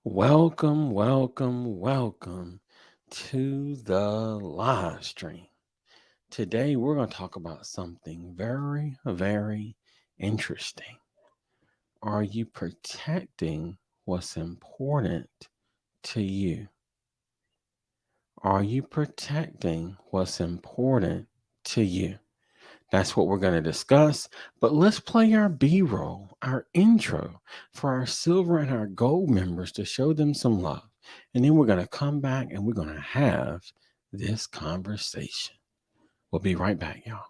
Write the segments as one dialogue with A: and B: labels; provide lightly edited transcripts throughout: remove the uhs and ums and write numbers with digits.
A: Welcome to the live stream. Today, we're going to talk about something very interesting. Are you protecting what's important to you? Are you protecting what's important to you? That's what we're going to discuss. But let's play our B roll, our intro for our silver and our gold members to show them some love. And then we're going to come back and we're going to have this conversation. We'll be right back, y'all.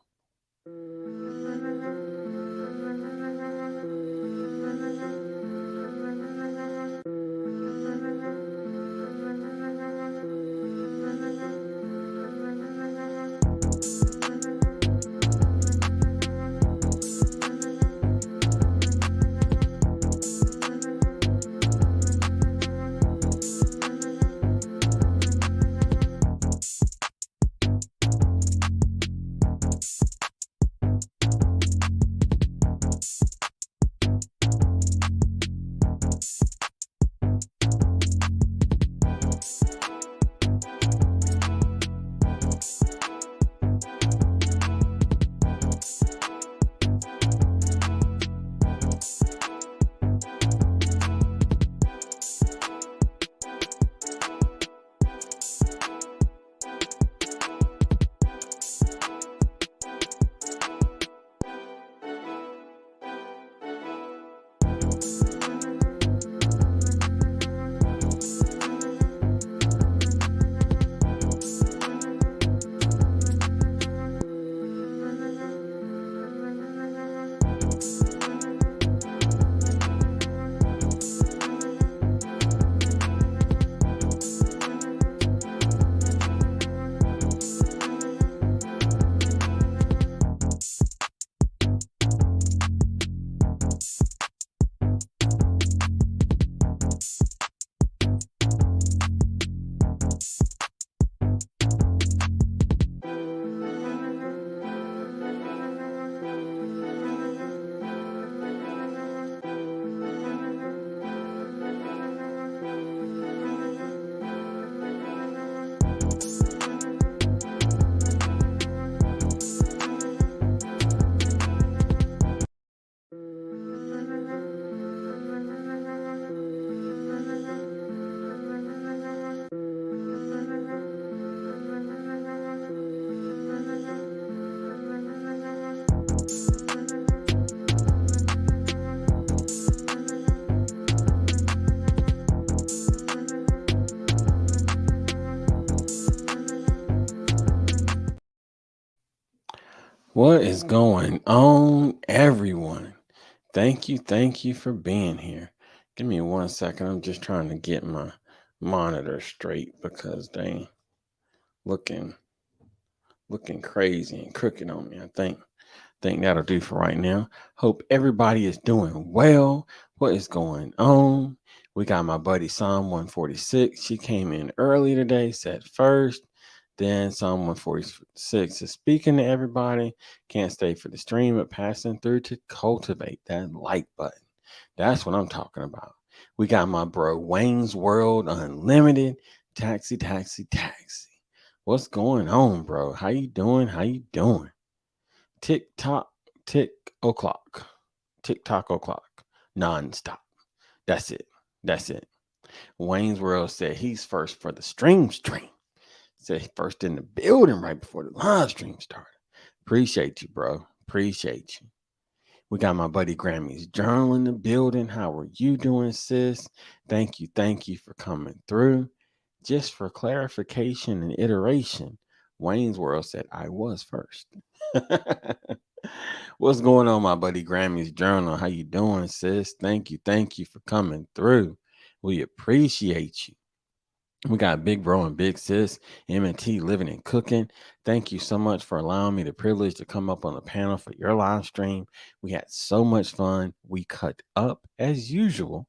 A: What is going on, everyone? Thank you for being here. Give me 1 second. I'm just trying to get my monitor straight because they looking looking crazy and crooked on me. I think that'll do for right now. Hope everybody is doing well. What is going on? We got my buddy Psalm 146. She came in early today, said first. Then Psalm 146 is speaking to everybody. Can't stay for the stream, but passing through to cultivate that like button. That's what I'm talking about. We got my bro Wayne's World Unlimited. Taxi. What's going on, bro? How you doing? How you doing? Tick tock, tick o'clock, tick tock o'clock, nonstop. That's it. That's it. Wayne's World said he's first for the stream. Said he first in the building right before the live stream started. Appreciate you, bro. Appreciate you. We got my buddy Grammy's Journal in the building. How are you doing, sis? Thank you for coming through. Just for clarification and iteration, Wayne's World said I was first. What's going on, my buddy Grammy's Journal? How you doing, sis? Thank you for coming through. We appreciate you. We got Big Bro and Big Sis, M&T Living and Cooking. Thank you so much for allowing me the privilege to come up on the panel for your live stream. We had so much fun. We cut up as usual,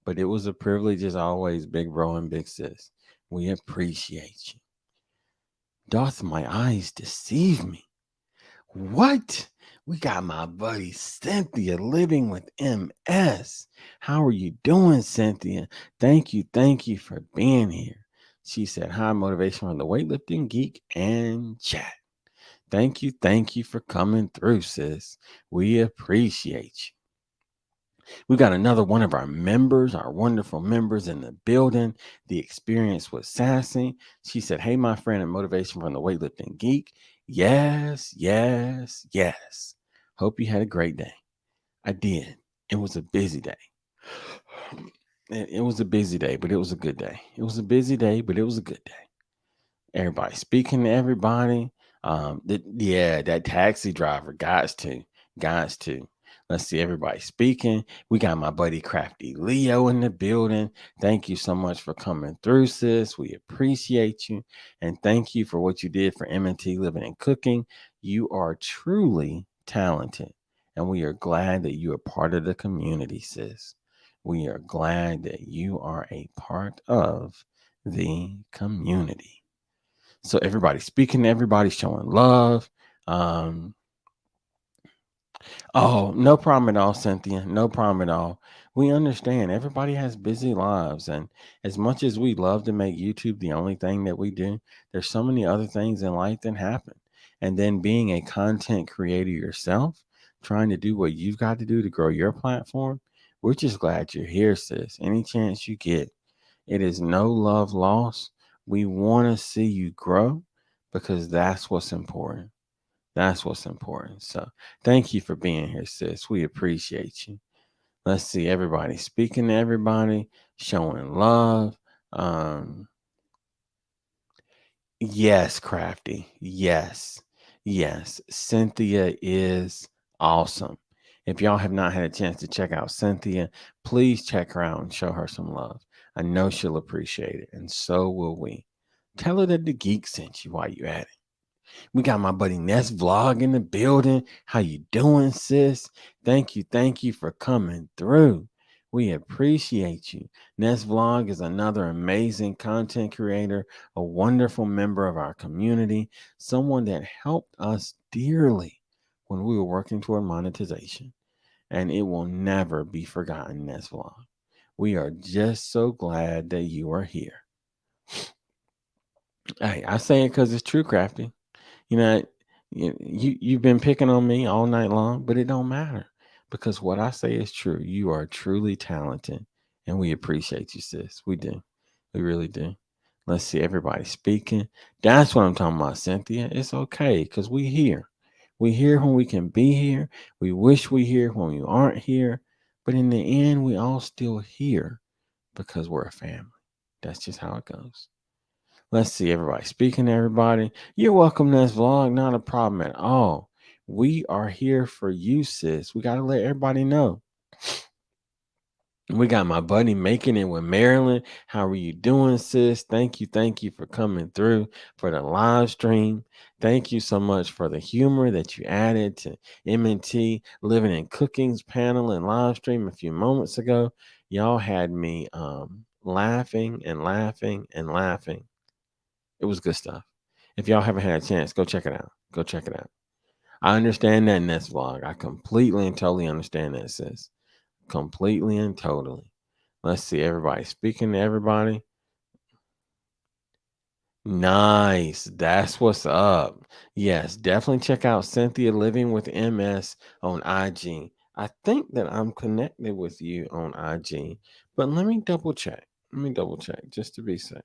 A: but it was a privilege as always, Big Bro and Big Sis. We appreciate you. Doth my eyes deceive me? What? We got my buddy Cynthia living with MS. How are you doing, Cynthia? Thank you for being here. She said, hi, motivation from the weightlifting geek and chat. Thank you for coming through, sis. We appreciate you. We got another one of our members, our wonderful members in the building. The experience was sassy. She said, hey, my friend and motivation from the weightlifting geek. Yes. Hope you had a great day. I did. It was a busy day. It was a busy day, but it was a good day. It was a busy day, but it was a good day. Everybody speaking to everybody. That taxi driver got to. Let's see, everybody speaking. We got my buddy Crafty Leo in the building. Thank you so much for coming through, sis. We appreciate you, and thank you for what you did for M&T Living and Cooking. You are truly talented, and we are glad that you are part of the community, sis. We are glad that you are a part of the community. So everybody speaking, everybody showing love. Um, oh, no problem at all, Cynthia. No problem at all. We understand everybody has busy lives, and as much as we love to make YouTube the only thing that we do, there's so many other things in life that happen. And then being a content creator yourself, trying to do what you've got to do to grow your platform, we're just glad you're here, sis. Any chance you get, it is no love lost. We want to see you grow because that's what's important. That's what's important. So thank you for being here, sis. We appreciate you. Let's see, everybody speaking to everybody, showing love. Um, yes, Crafty. Yes. Cynthia is awesome. If y'all have not had a chance to check out Cynthia, please check her out and show her some love. I know she'll appreciate it, and so will we. Tell her that the geek sent you while you at it. We got my buddy Ness Vlog in the building. How you doing, sis? Thank you for coming through. We appreciate you. Ness Vlog is another amazing content creator, a wonderful member of our community, someone that helped us dearly when we were working toward monetization. And it will never be forgotten, Ness Vlog. We are just so glad that you are here. Hey, I say it because it's true, Crafty. You know, you've been picking on me all night long, but it don't matter because what I say is true. You are truly talented, and we appreciate you, sis. We do, we really do. Let's see, everybody speaking. That's what I'm talking about, Cynthia. It's okay because we here. We here when we can be here. We wish we here when we aren't here, but in the end, we all still here because we're a family. That's just how it goes. Let's see, everybody speaking to everybody. You're welcome to this vlog. Not a problem at all. We are here for you, sis. We got to let everybody know. We got my buddy making it with Marilyn. How are you doing, sis? Thank you for coming through for the live stream. Thank you so much for the humor that you added to M&T Living and Cooking's panel and live stream a few moments ago. Y'all had me laughing and laughing and laughing. It was good stuff. If y'all haven't had a chance, go check it out. Go check it out. I understand that in this vlog. I completely and totally understand that, sis. Completely and totally. Let's see, everybody speaking to everybody. Nice. That's what's up. Yes, definitely check out Cynthia Living with MS on IG. I think that I'm connected with you on IG, but let me double check. Let me double check just to be safe.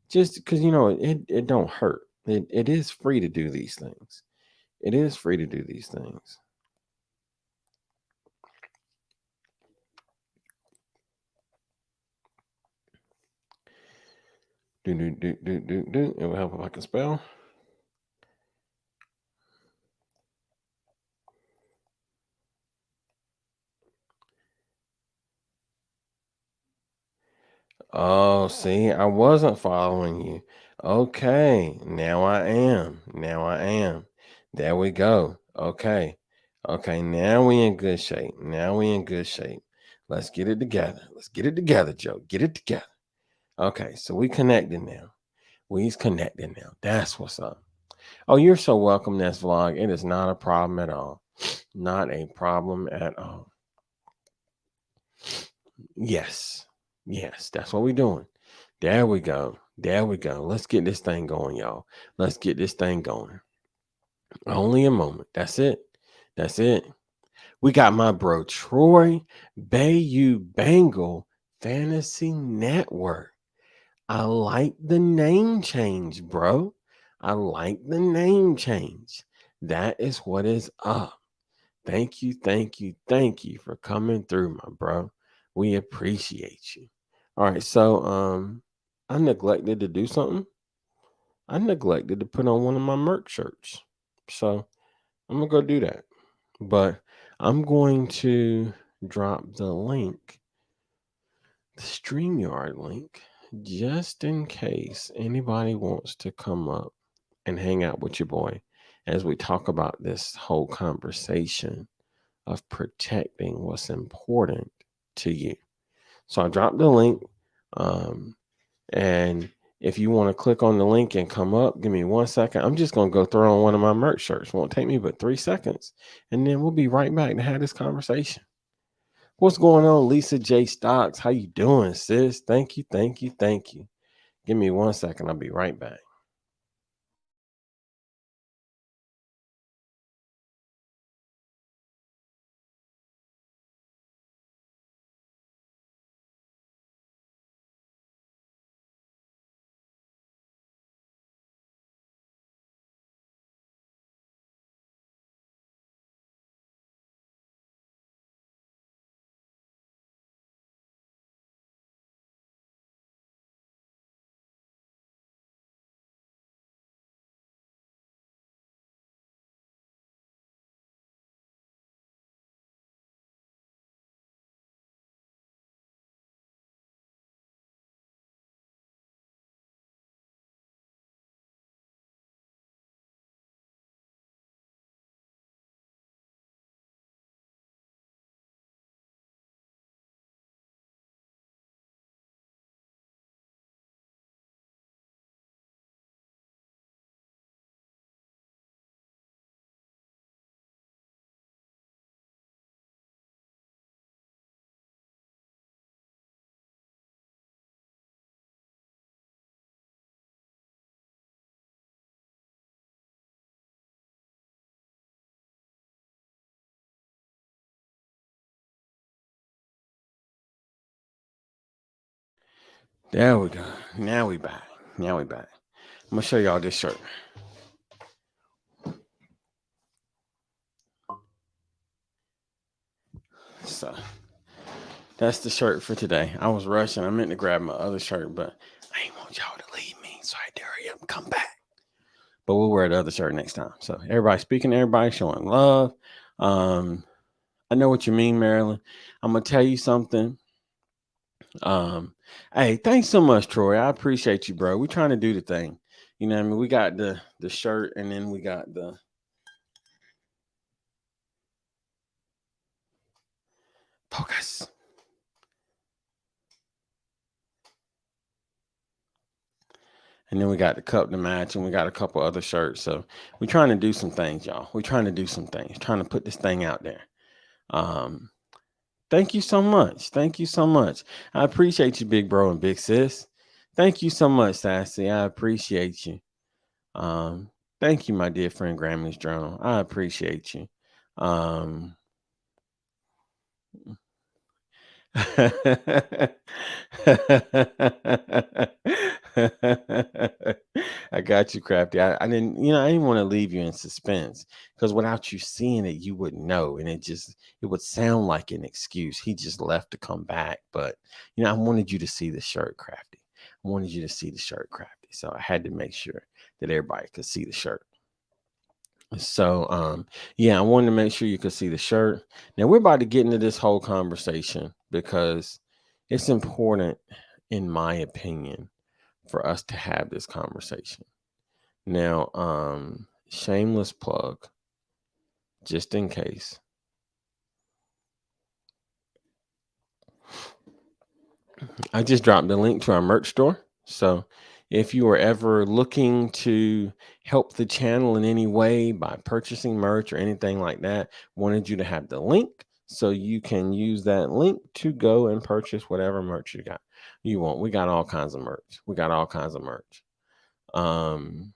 A: Just because it don't hurt. It is free to do these things. It is free to do these things. Do. It will help if I can spell. Oh, see, I wasn't following you. Okay, now I am. Now I am. There we go. Okay. Okay, now we in good shape. Now we in good shape. Let's get it together. Let's get it together, Joe. Get it together. Okay, so we connected now. We's connected now. That's what's up. Oh, you're so welcome, Nest Vlog. It is not a problem at all. Not a problem at all. Yes. Yes, that's what we're doing. There we go. There we go. Let's get this thing going, y'all. Let's get this thing going. Only a moment. That's it. That's it. We got my bro Troy Bayou Bengal Fantasy Network. I like the name change, bro. I like the name change. That is what is up. Thank you, thank you, thank you for coming through, my bro. We appreciate you. All right, so I neglected to do something. I neglected to put on one of my merch shirts. So I'm gonna go do that. But I'm going to drop the link, the StreamYard link, just in case anybody wants to come up and hang out with your boy as we talk about this whole conversation of protecting what's important to you. So I dropped the link. Um, and if you want to click on the link and come up, give me 1 second. I'm just going to go throw on one of my merch shirts. Won't take me but 3 seconds. And then we'll be right back to have this conversation. What's going on, Lisa J. Stocks? How you doing, sis? Thank you, thank you, thank you. Give me 1 second. I'll be right back. There we go. Now we back. Now we back. I'm gonna show y'all this shirt. So that's the shirt for today. I was rushing. I meant to grab my other shirt, but I ain't want y'all to leave me, so I had to hurry up and come back. But we'll wear the other shirt next time. So everybody speaking, everybody showing love. Um, I know what you mean, Marilyn. I'm gonna tell you something. Hey, thanks so much, Troy. I appreciate you, bro. We're trying to do the thing. You know what I mean? We got the shirt and then we got the focus. And then we got the cup to match, and we got a couple other shirts. So we're trying to do some things, y'all. We're trying to do some things, trying to put this thing out there. Um, thank you so much. Thank you so much. I appreciate you, big bro and big sis. Thank you so much, Sassy. I appreciate you. Um, thank you, my dear friend Grammys Journal. I appreciate you. Um, I got you, Crafty. I didn't, I didn't want to leave you in suspense because without you seeing it, you wouldn't know, and it would sound like an excuse. He just left to come back, but I wanted you to see the shirt, Crafty. I wanted you to see the shirt, Crafty. So I had to make sure that everybody could see the shirt. So, yeah, I wanted to make sure you could see the shirt. Now we're about to get into this whole conversation because it's important, in my opinion, for us to have this conversation. Now, shameless plug, just in case. I just dropped the link to our merch store. So If you are ever looking to help the channel in any way by purchasing merch or anything like that, wanted you to have the link so you can use that link to go and purchase whatever merch you want. We got all kinds of merch. We got all kinds of merch. Um,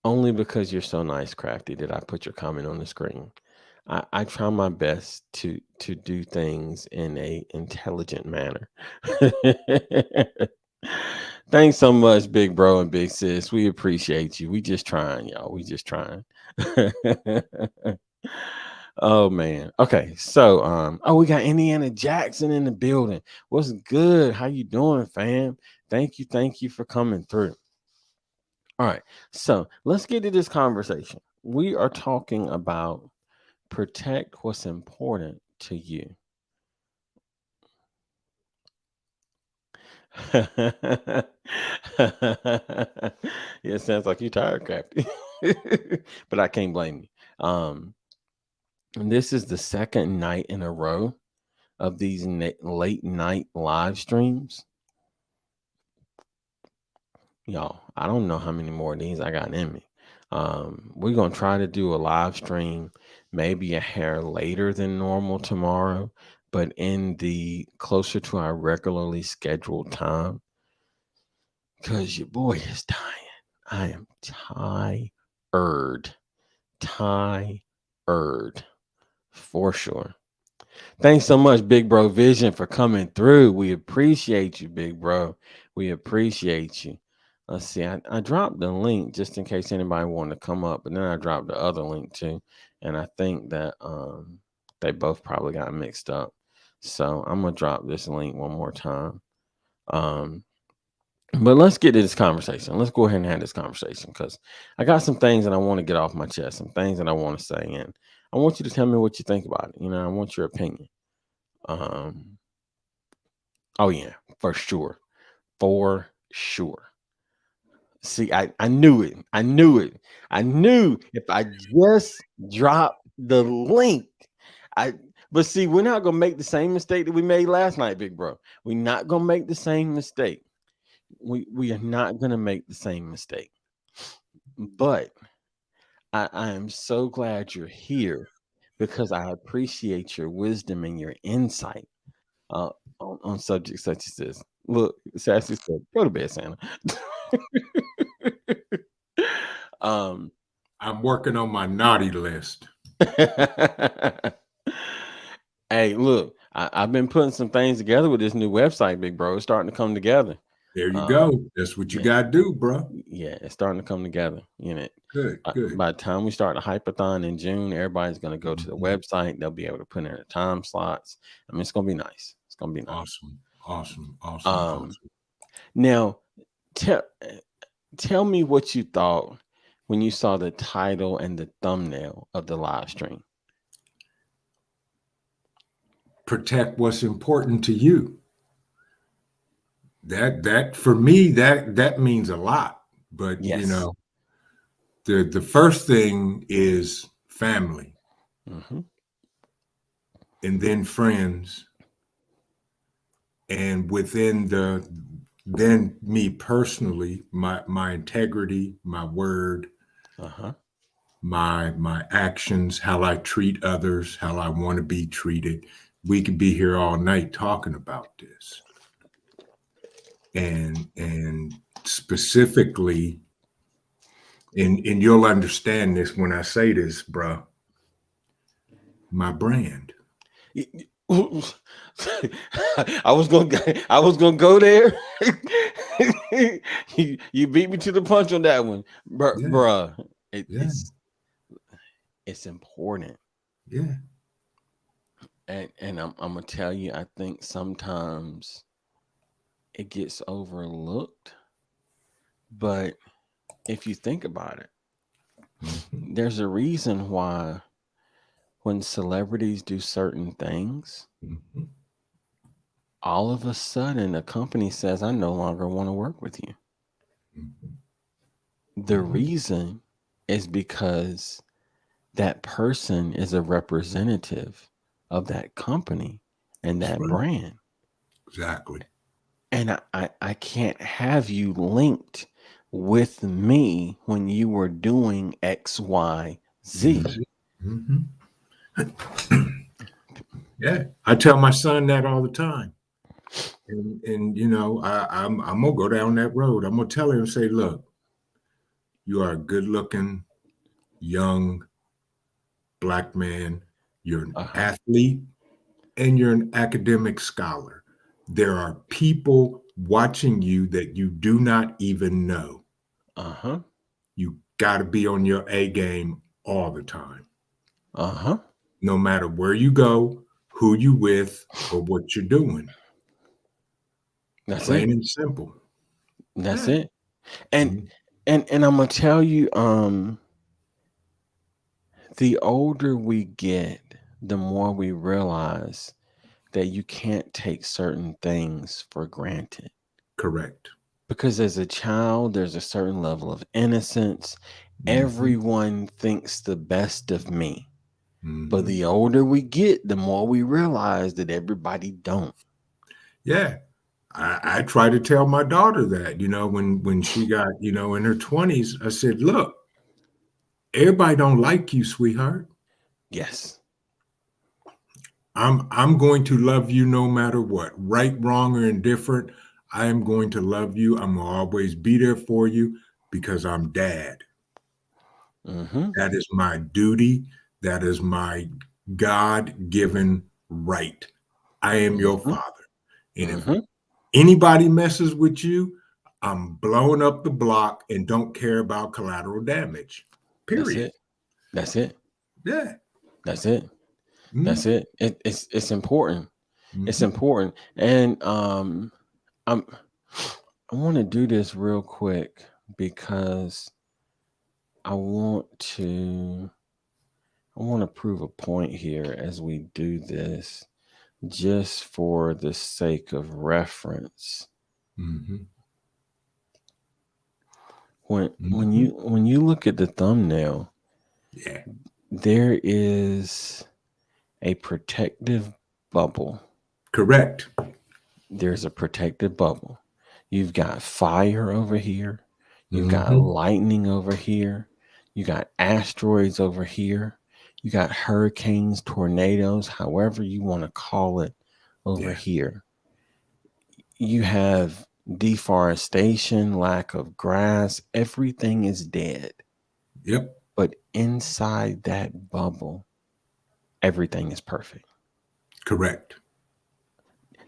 A: Only because you're so nice, Crafty, did I put your comment on the screen. I try my best to do things in a intelligent manner. Thanks so much, big bro and big sis. We appreciate you. We just trying, y'all. We just trying. Oh man. Okay. So oh, we got Indiana Jackson in the building. What's good? How you doing, fam? Thank you for coming through. All right. So let's get to this conversation. We are talking about protect what's important to you. Yeah, it sounds like you tired, Crafty. But I can't blame you. And this is the second night in a row of these late night live streams. Y'all, I don't know how many more of these I got in me. We're gonna try to do a live stream maybe a hair later than normal tomorrow, but in the closer to our regularly scheduled time. Cause your boy is dying. I am tired. Tired. For sure. Thanks so much, Big Bro Vision, for coming through. We appreciate you, Big Bro. We appreciate you. Let's see. I dropped the link just in case anybody wanted to come up, but then I dropped the other link too. And I think that they both probably got mixed up. So I'm gonna drop this link one more time. Um, but let's get to this conversation. Let's go ahead and have this conversation because I got some things that I want to get off my chest, some things that I want to say, and I want you to tell me what you think about it. I want your opinion. Um, oh yeah, for sure. For sure. See, I knew it. I knew it. I knew if I just dropped the link. I but see, we're not gonna make the same mistake that we made last night, big bro. We're not gonna make the same mistake. We are not gonna make the same mistake. But I am so glad you're here because I appreciate your wisdom and your insight uh, on subjects such as this. Look, Sassy said, "Go to bed, Santa." um,
B: I'm working on my naughty list.
A: hey, look, I've been putting some things together with this new website, big bro. It's starting to come together.
B: There you
A: Um,
B: go. That's what you
A: yeah,
B: got to do, bro.
A: yeah, it's starting to come together.
B: Good, good.
A: By the time we start the hypathon in June, everybody's going to go to the
B: Mhm.
A: website. They'll be able to put in the time slots. I mean, it's going to be nice. It's going to be nice.
B: Awesome, awesome, awesome,
A: Um,
B: awesome.
A: Now, tell tell me what you thought when you saw the title and the thumbnail of the live stream.
B: Protect what's important to you. That for me that means a lot. But
A: Yes.
B: the first thing is family,
A: Hmm.
B: and then friends, and within then me personally, my integrity, my word,
A: Uh-huh.
B: my actions, how I treat others, how I want to be treated. We could be here all night talking about this. And specifically, and you'll understand this when I say this, bro, my brand.
A: I was gonna go there. You beat me to the punch on that one,
B: Yeah,
A: bruh.
B: yeah,
A: It's important,
B: yeah.
A: and I'm gonna tell you. I think sometimes it gets overlooked, but if you think about it,
B: Mhm,
A: there's a reason why when celebrities do certain things,
B: mhm,
A: all of a sudden a company says, I no longer want to work with you.
B: mhm,
A: The
B: mhm.
A: reason is because that person is a representative of that company and
B: That's
A: that
B: right.
A: brand.
B: Exactly.
A: And I can't have you linked with me when you were doing X, Y, Z.
B: Mm-hmm. Yeah, I tell my son that all the time, and you know, I'm gonna go down that road. I'm gonna tell him, say, look, you are a good-looking young black man. You're an
A: Uh-huh.
B: athlete, and you're an academic scholar. There are people watching you that you do not even know.
A: Uh-huh.
B: You got to be on your A game all the time,
A: Uh-huh.
B: no matter where you go, who you with, or what you're doing.
A: That's
B: Plain
A: it.
B: and simple.
A: That's
B: Yeah.
A: it. And
B: Mhm.
A: and I'm gonna tell you, the older we get, the more we realize that you can't take certain things for granted.
B: Correct.
A: Because as a child, there's a certain level of innocence.
B: Hmm.
A: Everyone thinks the best of me. But
B: Hmm.
A: the older we get, the more we realize that everybody don't.
B: Yeah. I try to tell my daughter that, when she got, in her 20s, I said, look, everybody don't like you, sweetheart.
A: Yes.
B: I'm going to love you no matter what, right, wrong, or indifferent. I am going to love you. I'm gonna always be there for you because I'm dad.
A: Mm-hmm.
B: That is my duty. That is my God-given right. I am your
A: Mm-hmm.
B: father. And if
A: Mm-hmm.
B: anybody messes with you, I'm blowing up the block and don't care about collateral damage.
A: That's
B: Period.
A: it. That's it.
B: Yeah.
A: That's it. That's
B: Mm-hmm.
A: it. It's important. It's
B: Mm-hmm.
A: important. And I'm I want to do this real quick because I want to I want to prove a point here as we do this just for the sake of reference.
B: Mm-hmm.
A: When
B: Mm-hmm.
A: you look at the thumbnail,
B: Yeah.
A: there is a protective bubble.
B: Correct.
A: There's a protective bubble. You've got fire over here. You've got
B: Mm-hmm.
A: lightning over here. You got asteroids over here. You got hurricanes, tornadoes, however you want to call it, over
B: Yeah.
A: here. You have deforestation, lack of grass. Everything is dead.
B: Yep.
A: But inside that bubble, everything is perfect.
B: Correct.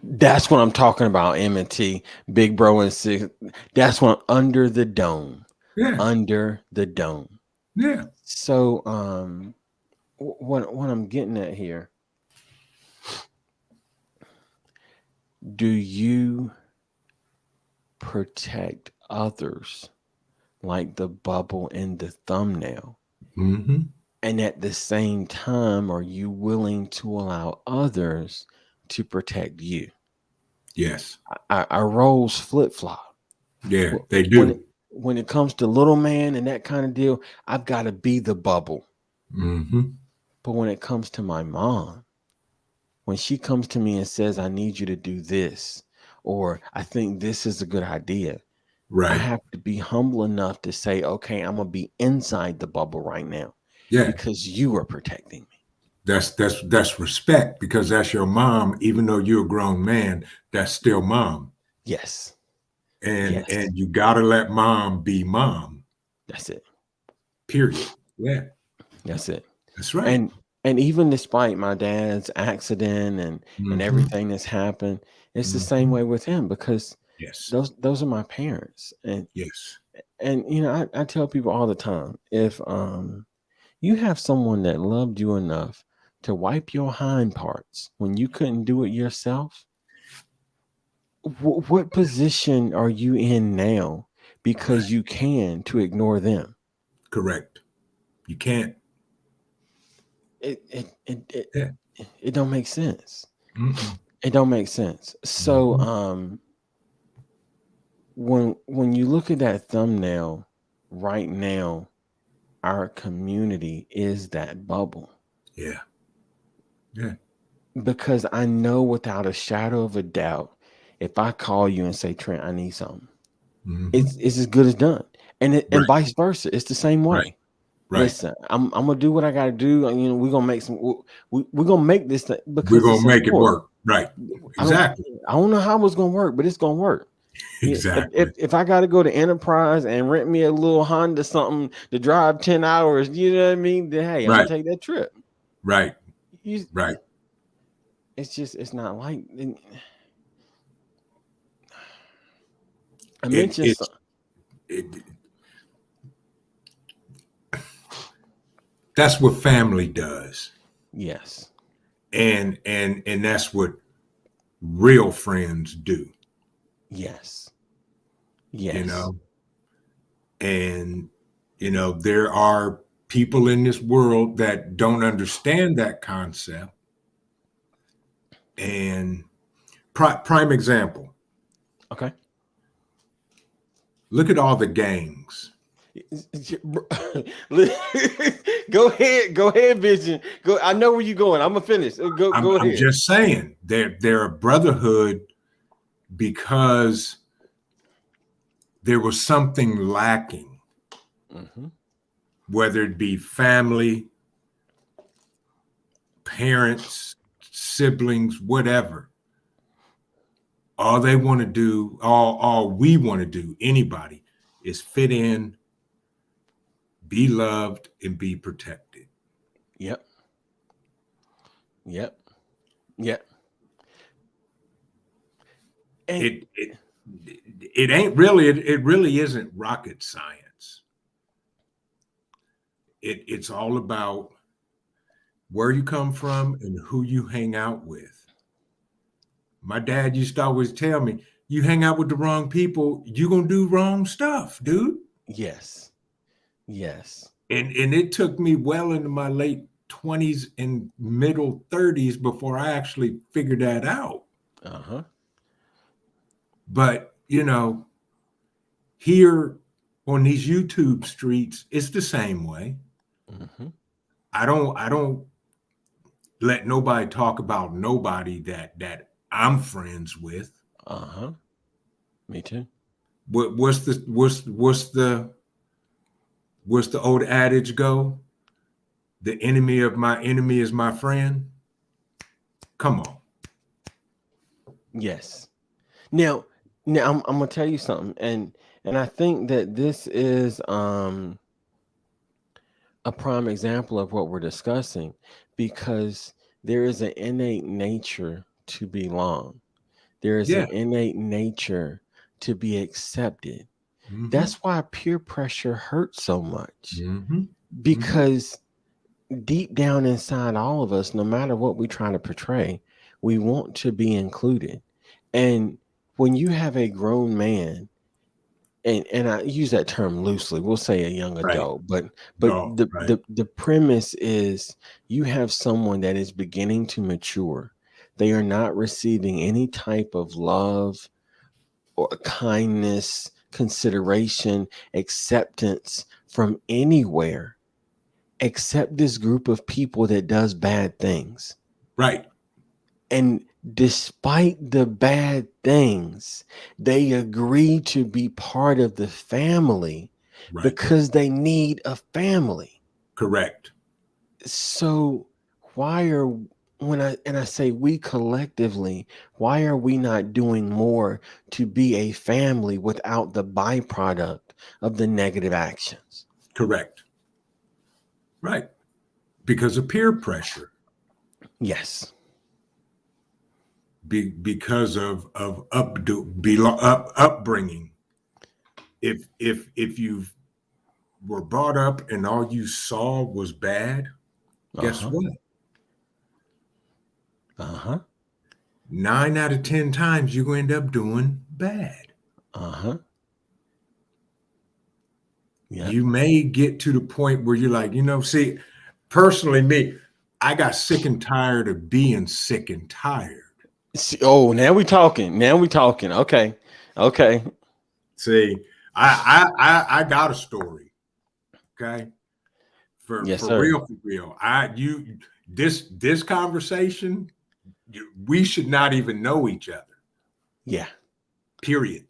A: That's what I'm talking about, M&T, Big Bro and Six. That's what under the dome.
B: Yeah.
A: Under the dome.
B: Yeah.
A: So what I'm getting at here, do you protect others like the bubble in the thumbnail?
B: Mm-hmm.
A: And at the same time, are you willing to allow others to protect you?
B: Yes.
A: Our roles flip flop.
B: Yeah, they
A: When it
B: do.
A: when it comes to little man and that kind of deal, I've got to be the bubble.
B: Mm-hmm.
A: But when it comes to my mom, when she comes to me and says, I need you to do this, or I think this is a good idea, I
B: Right.
A: have to be humble enough to say, okay, I'm going to be inside the bubble right now
B: Yeah.
A: because you are protecting me.
B: That's respect because that's your mom, even though you're a grown man, that's still mom.
A: Yes. Yes.
B: And you gotta let mom be mom.
A: That's it.
B: Period. Yeah,
A: That's it.
B: that's right.
A: And and even despite my dad's accident and
B: Mm-hmm.
A: everything that's happened, it's the same
B: Mm-hmm.
A: way with him because
B: Yes.
A: those are my parents.
B: Yes.
A: And I tell people all the time, if you have someone that loved you enough to wipe your hind parts when you couldn't do it yourself, what position are you in now
B: Right.
A: because you can to ignore them?
B: Correct. You can't.
A: It it it it,
B: Yeah.
A: it don't make sense.
B: Mm-mm.
A: It don't make sense. So
B: Mm-hmm.
A: when you look at that thumbnail right now, our community is that bubble.
B: Yeah. Yeah.
A: Because I know without a shadow of a doubt, if I call you and say, Trent, I need something,
B: Mm-hmm.
A: it's as good as done. And
B: Right,
A: vice versa. It's the same
B: right,
A: way.
B: right.
A: Listen, I'm gonna do what I gotta do. And, we're gonna make we're gonna make this thing
B: We're
A: because
B: gonna
A: it's
B: make it
A: important.
B: work. Right.
A: I don't
B: Exactly.
A: I don't know how it's gonna work, but it's gonna work.
B: Exactly.
A: If I got to go to Enterprise and rent me a little Honda something to drive 10 hours, you know what I mean? Then hey, I'm gonna
B: Right.
A: take that trip.
B: Right.
A: You,
B: Right.
A: it's just it's not like I
B: It
A: mentioned.
B: it it that's what family does.
A: Yes,
B: And that's what real friends do,
A: yes,
B: you
A: yes,
B: know. And there are people in this world that don't understand that concept. And prime example,
A: okay.
B: look at all the gangs.
A: Go ahead, Vision. Go. I know where you're going. I'm gonna finish. Go
B: I'm
A: ahead.
B: just saying they're a brotherhood because there was something lacking,
A: Hmm.
B: whether it be family, parents, siblings, whatever. All they want to do, all we want to do, anybody, is fit in, be loved, and be protected.
A: Yep, yep, yep. And
B: It it it ain't really it really isn't rocket science. It's all about where you come from and who you hang out with. My dad used to always tell me, you hang out with the wrong people, you're gonna do wrong stuff, dude.
A: yes, yes.
B: And it took me well into my late 20s and middle 30s before I actually figured that out.
A: Uh huh.
B: But here on these YouTube streets, it's the same way.
A: Hmm.
B: I don't let nobody talk about nobody that I'm friends with.
A: Uh huh. Me too.
B: What's the old adage go? The enemy of my enemy is my friend. Come on.
A: Yes. Now, I'm gonna tell you something, and I think that this is a prime example of what we're discussing because there is an innate nature to belong. There is
B: Yeah.
A: an innate nature to be accepted.
B: Mm-hmm.
A: That's why peer pressure hurts so much
B: Mm-hmm. Mm-hmm.
A: because deep down inside all of us, no matter what we're trying to portray, we want to be included. And when you have a grown man, and I use that term loosely, we'll say a young
B: Right.
A: adult, but
B: No,
A: the
B: right.
A: the premise is you have someone that is beginning to mature. They are not receiving any type of love or kindness, consideration, acceptance from anywhere except this group of people that does bad things.
B: Right.
A: And despite the bad things, they agree to be part of the family
B: Right.
A: because they need a family.
B: Correct.
A: So why are when I say we collectively, why are we not doing more to be a family without the byproduct of the negative actions?
B: Correct. Right. Because of peer pressure,
A: Yes.
B: because of upbringing. If you were brought up and all you saw was bad, guess
A: Uh-huh.
B: what?
A: Uh-huh.
B: 9 out of 10 times you end up doing bad.
A: Uh-huh. Yep.
B: You may get to the point where you're like, see, personally, me, I got sick and tired of being sick and tired.
A: Oh, now we talking. Now we talking. Okay. Okay.
B: See, I got a story. Okay,
A: Yes,
B: for
A: sir.
B: real, for real. This conversation, we should not even know each other.
A: Yeah,
B: period.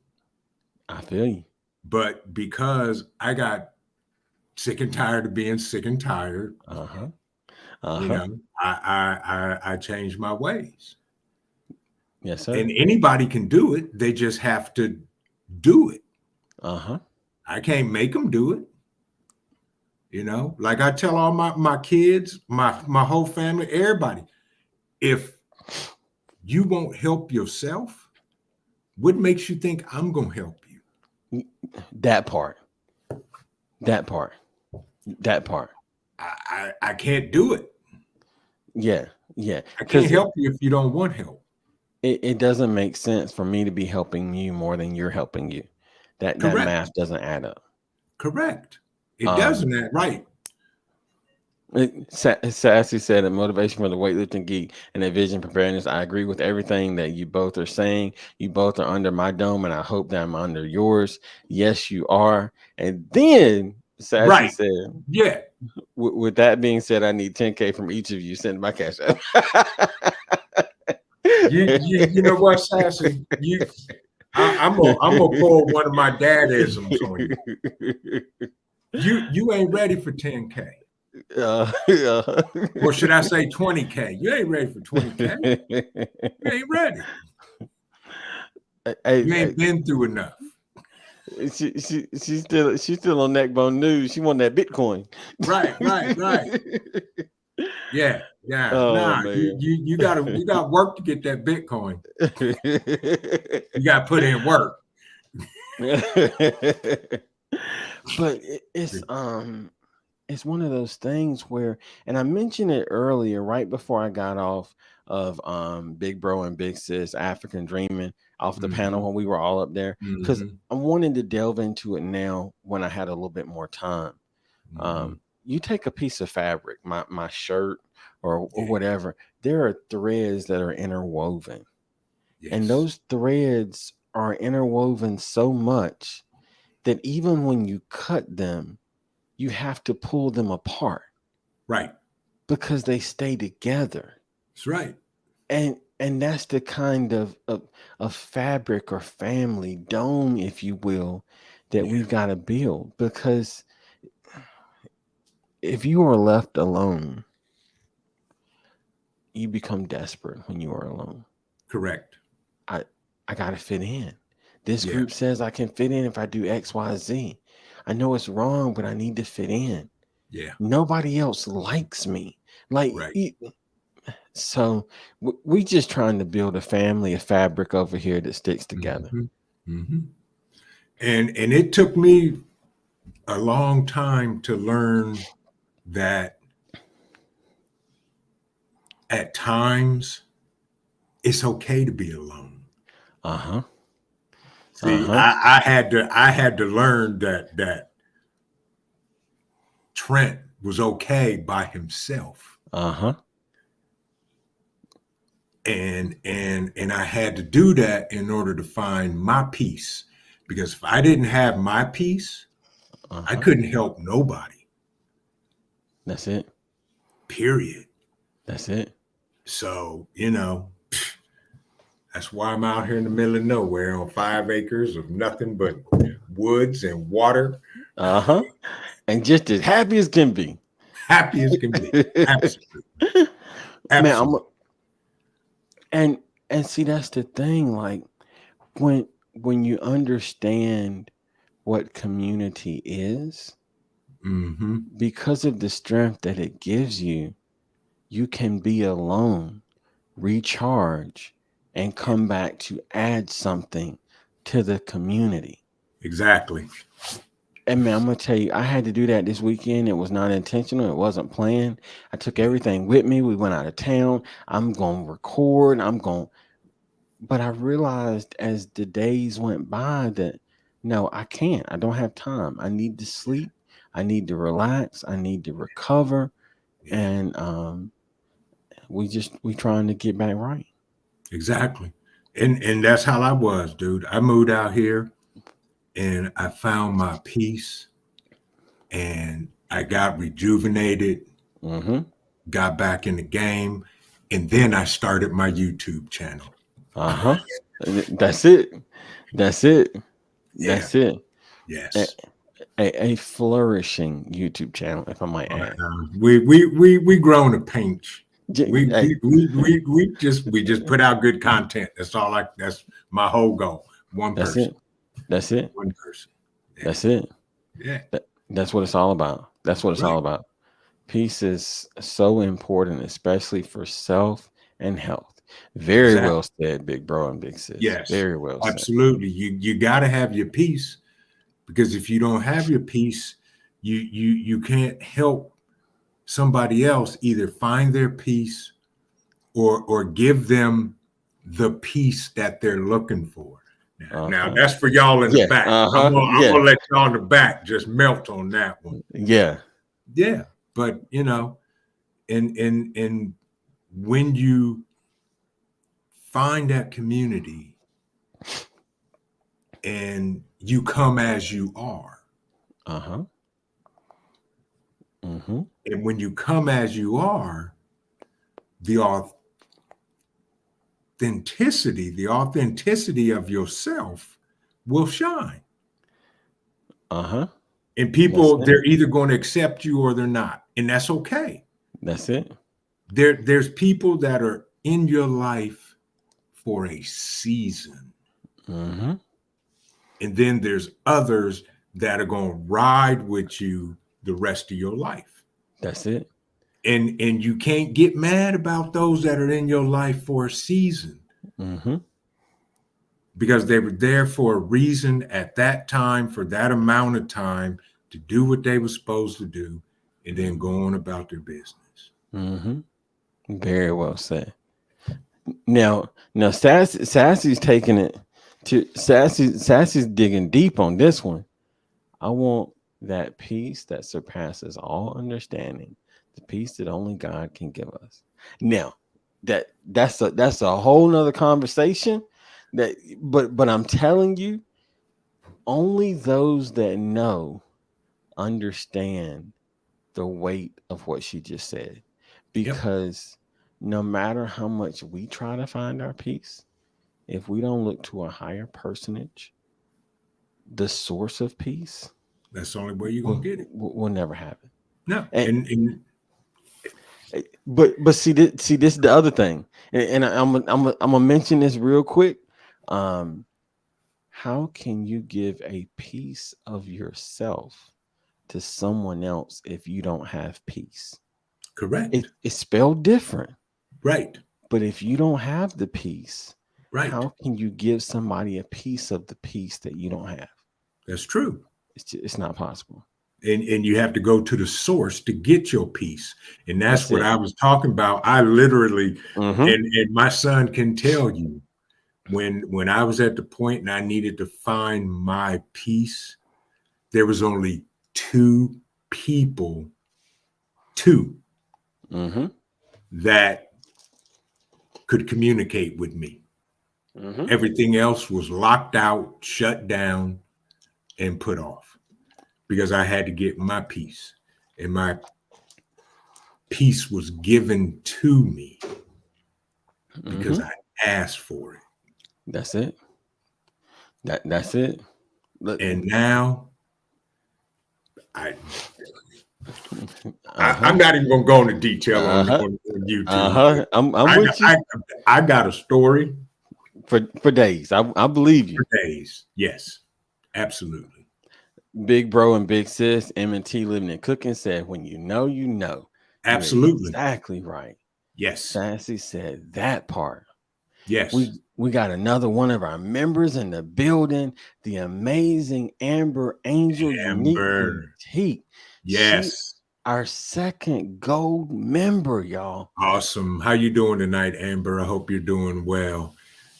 A: I feel you.
B: But because I got sick and tired of being sick and tired,
A: Uh-huh.
B: you
A: Uh-huh.
B: know, I changed my ways.
A: Yes,
B: And
A: sir.
B: anybody can do it. They just have to do it.
A: Uh-huh.
B: I can't make them do it. Like I tell all my kids, my whole family, everybody, if you won't help yourself, what makes you think I'm gonna help you?
A: That part. That part. That part.
B: I can't do it.
A: Yeah. Yeah.
B: I can't
A: Because
B: help you if you don't want help.
A: it doesn't make sense for me to be helping you more than you're helping you. That
B: Correct.
A: math doesn't add up.
B: Correct. It
A: Um,
B: doesn't that right.
A: Sassy said a motivation for the weightlifting geek and a vision preparedness. I agree with everything that you both are saying. You both are under my dome, and I hope that I'm under yours. Yes, you are. And then Sassy
B: Right.
A: said,
B: Yeah.
A: with that being said, I need 10K from each of you. Send my cash app.
B: You know what, Sassy? I'm gonna pull one of my dadisms on you. You ain't ready for 10K.
A: Yeah.
B: Or should I say 20K? You ain't ready for 20K. You ain't ready. You
A: Hey,
B: ain't been through enough.
A: she's still on Neckbone News. She want that Bitcoin.
B: Right. Yeah.
A: Oh
B: Nah,
A: man.
B: you got work to get that Bitcoin. You got to put in work.
A: But it's one of those things where, and I mentioned it earlier, right before I got off of Big Bro and Big Sis African Dreaming off the panel
B: Mm-hmm.
A: when we were all up there, because
B: Mm-hmm.
A: I wanted to delve into it now when I had a little bit more time.
B: Mm-hmm.
A: You take a piece of fabric, my shirt or
B: Yeah.
A: whatever, there are threads that are interwoven, and
B: Yes.
A: those threads are interwoven so much that even when you cut them, you have to pull them apart
B: Right.
A: because they stay together.
B: That's right.
A: And that's the kind of fabric or family dome, if you will, that
B: Yeah.
A: we've got to build. Because if you are left alone, you become desperate when you are alone.
B: Correct.
A: I I gotta fit in. This
B: Yeah.
A: group says I can fit in if I do X, Y, Z. I know it's wrong, but I need to fit in.
B: Yeah.
A: Nobody else likes me. Like,
B: Right.
A: so we just trying to build a family, a fabric over here that sticks together.
B: Mm-hmm. Mm-hmm. And it took me a long time to learn that at times it's okay to be alone.
A: Uh-huh.
B: See,
A: Uh-huh.
B: I had to learn that Trent was okay by himself.
A: Uh-huh.
B: And I had to do that in order to find my peace. Because if I didn't have my peace, I
A: Uh-huh.
B: couldn't help nobody.
A: That's it.
B: Period.
A: That's it.
B: So, that's why I'm out here in the middle of nowhere on 5 acres of nothing but woods and water.
A: Uh-huh. And just as happy as can be.
B: Happy as can be. Absolutely.
A: Man, I'm
B: Absolutely.
A: and and see that's the thing. Like when you understand what community is,
B: Mm-hmm.
A: because of the strength that it gives you, you can be alone, recharge, and
B: Yeah,
A: come back to add something to the community.
B: exactly.
A: And man, I'm gonna tell you, I had to do that this weekend. It was not intentional. It wasn't planned. I took
B: Yeah.
A: everything with me. We went out of town. I'm gonna record. But I realized as the days went by that no, I can't. I don't have time. I need to sleep. I need to relax. I need to recover.
B: Yeah,
A: And we trying to get back right.
B: exactly. And that's how I was, dude. I moved out here and I found my peace and I got rejuvenated,
A: Mm-hmm.
B: got back in the game, and then I started my YouTube channel.
A: Uh-huh. That's it. That's it.
B: Yeah.
A: That's it. A,
B: Yes.
A: a flourishing YouTube channel, if I might add.
B: We grown a pinch.
A: Hey,
B: We just put out good content. That's all I. That's my whole goal. One
A: that's
B: person.
A: it. That's it.
B: One person. Yeah.
A: That's it.
B: Yeah.
A: That's what it's all about. That's what it's all
B: Right.
A: about. Peace is so important, especially for self and health. Very well
B: Exactly.
A: said, big bro and big sis.
B: Yes.
A: Very well said.
B: Absolutely. You got to have your peace, because if you don't have your peace, you can't help somebody else either find their peace or give them the peace that they're looking for. Now
A: Uh-huh.
B: that's for y'all in the
A: Yeah.
B: back.
A: Uh-huh.
B: I'm
A: Yeah.
B: gonna let y'all in the back just melt on that one.
A: Yeah.
B: Yeah, but and when you find that community and you come as you are,
A: Uh-huh. Mm-hmm.
B: and when you come as you are, the authenticity of yourself will shine.
A: Uh-huh.
B: And
A: That's
B: people,
A: it.
B: they're either going to accept you or they're not. And that's okay.
A: That's it.
B: There's people that are in your life for a season.
A: Mm-hmm.
B: And then there's others that are going to ride with you the rest of your life.
A: That's it.
B: And you can't get mad about those that are in your life for a season,
A: Mm-hmm.
B: because they were there for a reason at that time, for that amount of time, to do what they were supposed to do, and then go on about their business.
A: Mm-hmm. Very well said. Now, Sassy's taking it to Sassy's digging deep on this one. I want that peace that surpasses all understanding, the peace that only God can give us. Now, that's a whole nother conversation. But I'm telling you, only those that know understand the weight of what she just said.
B: Yep,
A: Because no matter how much we try to find our peace, if we don't look to a higher personage, the source of peace,
B: that's the only way you're gonna
A: we'll,
B: get it.
A: we'll never have it.
B: No,
A: And
B: and
A: but this is the other thing, and I'm gonna mention this real quick. Um, how can you give a piece of yourself to someone else if you don't have peace?
B: correct,
A: It's spelled different,
B: right,
A: but if you don't have the peace,
B: right.
A: how can you give somebody a piece of the peace that you don't have?
B: That's true.
A: It's not possible.
B: And you have to go to the source to get your peace, and that's
A: That's
B: what
A: it.
B: I was talking about. I literally,
A: Mm-hmm.
B: and my son can tell you, when I was at the point and I needed to find my peace, there was only two people, two,
A: Mm-hmm.
B: that could communicate with me.
A: Mm-hmm.
B: Everything else was locked out, shut down, and put off, because I had to get my peace. And my peace was given to me because
A: Mm-hmm.
B: I asked for it.
A: That's it. That's it. Look.
B: And now I,
A: Uh-huh.
B: I'm not even going to go into detail
A: Uh-huh.
B: on YouTube.
A: Uh-huh. I'm
B: I,
A: with you
B: I, I got a story
A: for days. I believe you.
B: for days. Yes, absolutely.
A: Big bro and big sis, M&T living and cooking said, when you know, you're
B: Absolutely.
A: exactly right.
B: Yes.
A: Sassy said that part.
B: Yes.
A: We got another one of our members in the building, the amazing Amber Angel Unique
B: Amber.
A: Boutique. She
B: Yes.
A: our second gold member, y'all.
B: Awesome. How you doing tonight, Amber? I hope you're doing well.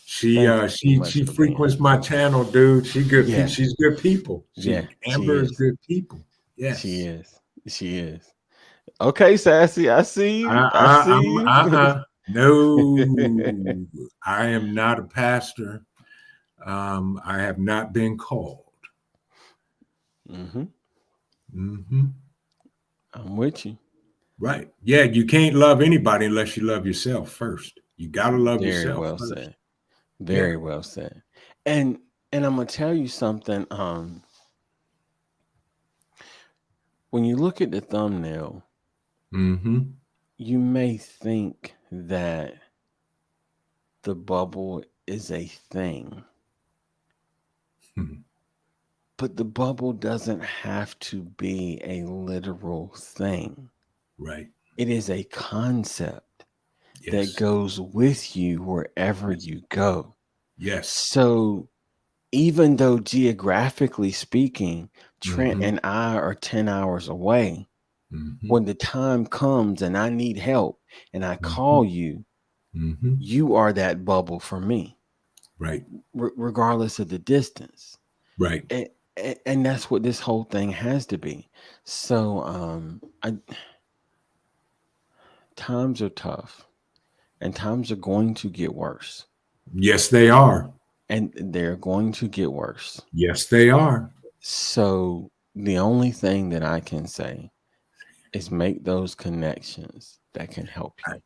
B: She
A: Thank you so much
B: she
A: for being
B: frequents
A: here.
B: my channel, dude.
A: Yeah,
B: She's good people.
A: yeah, she
B: Amber is
A: is.
B: good people.
A: She
B: Yes.
A: is. She is. Okay, Sassy, I see you. I see
B: I'm
A: you.
B: no, I am not a pastor. I have not been called.
A: hmm
B: Hmm.
A: I'm with you.
B: Right. Yeah, you can't love anybody unless you love yourself first. You got to love
A: Very
B: yourself
A: well
B: first.
A: said.
B: Yeah.
A: Very well said. And and I'm gonna tell you something. When you look at the thumbnail,
B: Mm-hmm.
A: you may think that the bubble is a thing, but the bubble doesn't have to be a literal thing.
B: Right.
A: It is a concept that
B: Yes.
A: goes with you wherever
B: Yes.
A: you go.
B: Yes.
A: So even though geographically speaking, Trent
B: Mm-hmm.
A: and I are 10 hours away,
B: Mm-hmm.
A: when the time comes and I need help and I
B: Mm-hmm.
A: call you,
B: Mm-hmm.
A: you are that bubble for me,
B: Right.
A: regardless of the distance.
B: Right.
A: And, and that's what this whole thing has to be. So, times are tough and times are going to get worse.
B: Yes, they are.
A: And they're going to get worse.
B: Yes, they are.
A: So, the only thing that I can say is make those connections that can help you.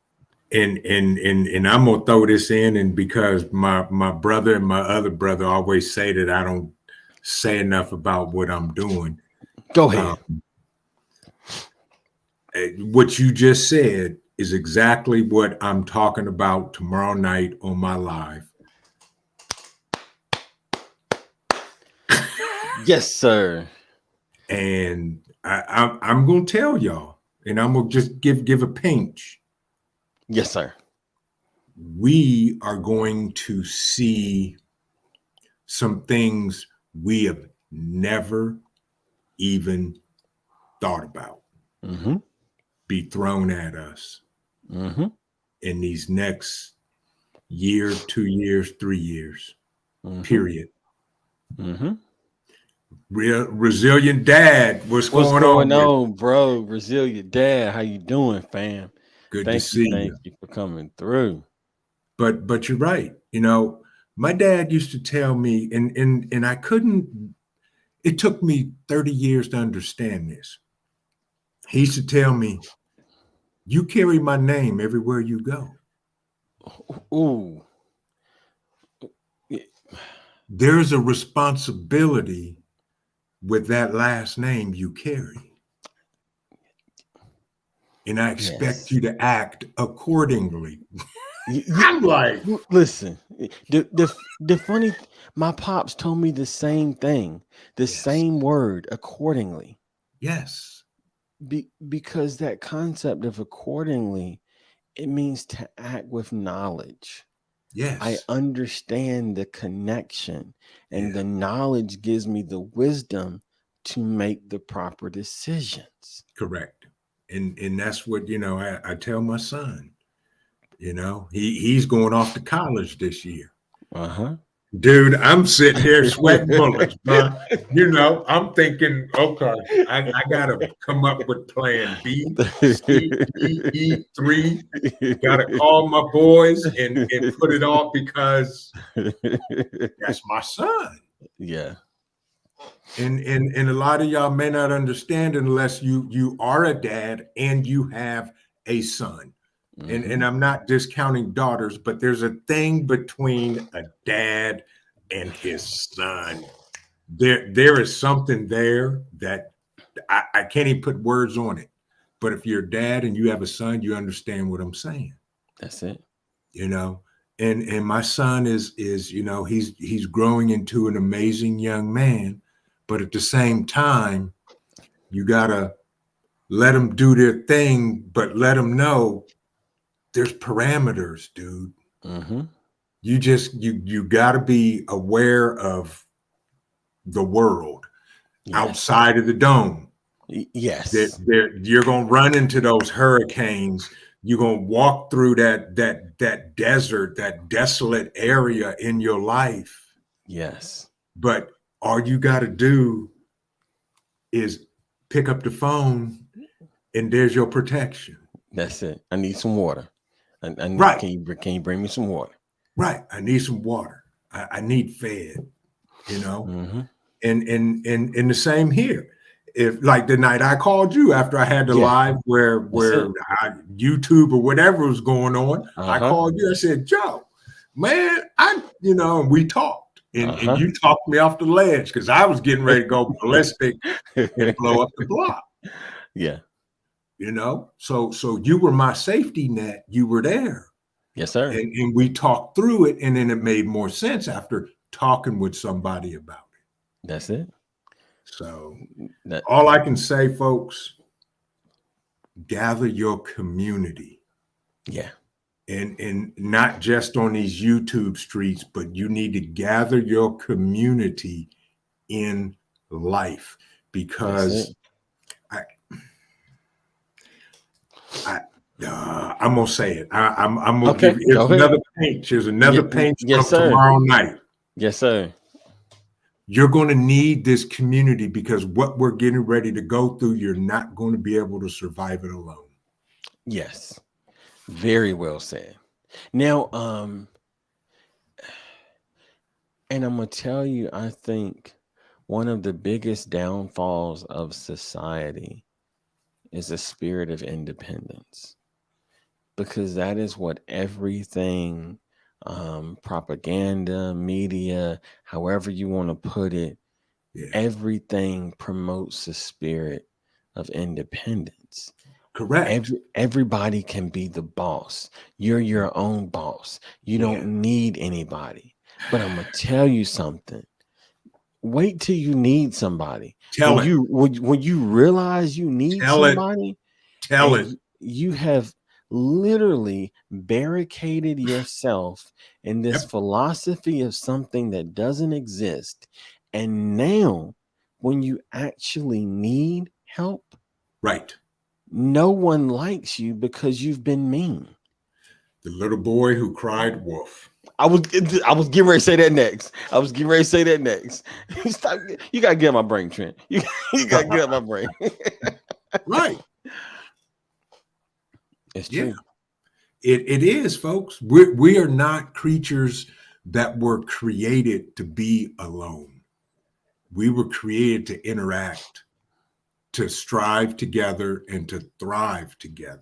B: And I'm gonna throw this in, and because my brother and my other brother always say that I don't say enough about what I'm doing.
A: Go
B: Um,
A: ahead.
B: what you just said is exactly what I'm talking about tomorrow night on my live.
A: Yes, sir.
B: And I'm gonna tell y'all, and I'm gonna just give a pinch.
A: Yes, sir.
B: We are going to see some things we have never even thought about
A: Mm-hmm.
B: be thrown at us
A: Mm-hmm.
B: in these next year, 2 years, 3 years,
A: Mm-hmm.
B: period.
A: Mm-hmm.
B: Resilient dad, what's
A: What's
B: going on
A: going
B: with
A: on, bro? Resilient dad, how you doing, fam?
B: good to see
A: Thank
B: you.
A: you for coming through.
B: But you're right. My dad used to tell me, and I couldn't, it took me 30 years to understand this. He used to tell me, you carry my name everywhere you go.
A: Ooh.
B: There's a responsibility with that last name you carry. And I expect
A: Yes.
B: you to act accordingly.
A: You,
B: I'm like,
A: listen, the funny, my pops told me the same thing, the
B: yes,
A: same word, accordingly.
B: yes,
A: Because that concept of accordingly, it means to act with knowledge. I
B: yes,
A: understand the connection, and
B: yeah,
A: the knowledge gives me the wisdom to make the proper decisions.
B: correct. And that's what, I tell my son, he's going off to college this year.
A: Uh huh.
B: Dude, I'm sitting here sweating bullets, bro. I'm thinking, okay, I gotta come up with plan B, C, D, E, three. Gotta call my boys and put it off because that's my son.
A: Yeah.
B: And a lot of y'all may not understand unless you are a dad and you have a son. And
A: Hmm.
B: I'm not discounting daughters, but there's a thing between a dad and his son. There is something there that I can't even put words on it. But if you're a dad and you have a son, you understand what I'm saying.
A: That's it.
B: You know, and my son is he's growing into an amazing young man, but at the same time, you gotta let them do their thing, but let them know there's parameters, dude.
A: Hmm.
B: You got to be aware of the world
A: Yes.
B: outside of the dome.
A: Yes.
B: You're gonna run into those hurricanes. You're gonna walk through that desert, that desolate area in your life.
A: Yes.
B: But all you got to do is pick up the phone, and there's your protection.
A: That's it. I need some water. I need.
B: Right,
A: Can you bring me some water?
B: right. I need some water. I need fed. You know,
A: Hmm.
B: and the same here. If like the night I called you after I had the
A: Yeah.
B: live
A: That's
B: where
A: it.
B: YouTube or whatever was going on,
A: Uh
B: I
A: huh.
B: called you. I said, Joe, man, we talked, and
A: Uh-huh.
B: you talked me off the ledge because I was getting ready to go ballistic and blow up the block.
A: Yeah.
B: So you were my safety net. You were there,
A: Yes, sir.
B: and we talked through it, and then it made more sense after talking with somebody about it.
A: That's it.
B: So
A: That
B: all I can say, folks, gather your community,
A: yeah.
B: and not just on these YouTube streets, but you need to gather your community in life,
A: That's it.
B: because I, I I'm gonna say it. I'm gonna give
A: Okay,
B: you.
A: go
B: Here's
A: ahead.
B: another paint. Here's another paint
A: Yes,
B: from
A: sir.
B: tomorrow night.
A: Yes, sir.
B: You're going to need this community, because what we're getting ready to go through, you're not going to be able to survive it alone.
A: Yes. Very well said. Now, and I'm gonna tell you, I think one of the biggest downfalls of society is a spirit of independence, because that is what everything, propaganda, media, however you want to put it,
B: Yeah,
A: everything promotes the spirit of independence.
B: correct.
A: Everybody can be the boss. You're your own boss. You
B: Yeah,
A: don't need anybody. But I'm gonna tell you something. Wait till you need somebody.
B: tell it,
A: When you realize you need
B: tell it,
A: somebody,
B: tell
A: and
B: it.
A: you have literally barricaded yourself in this
B: Yep,
A: philosophy of something that doesn't exist, and now when you actually need help,
B: right.
A: no one likes you because you've been mean.
B: The little boy who cried wolf.
A: I was getting ready to say that next. I was getting ready to say that next. Stop. You gotta get out my brain, Trent. You gotta get out my brain.
B: Right.
A: It's
B: Yeah,
A: true.
B: it is, folks. We are not creatures that were created to be alone. We were created to interact, to strive together, and to thrive together.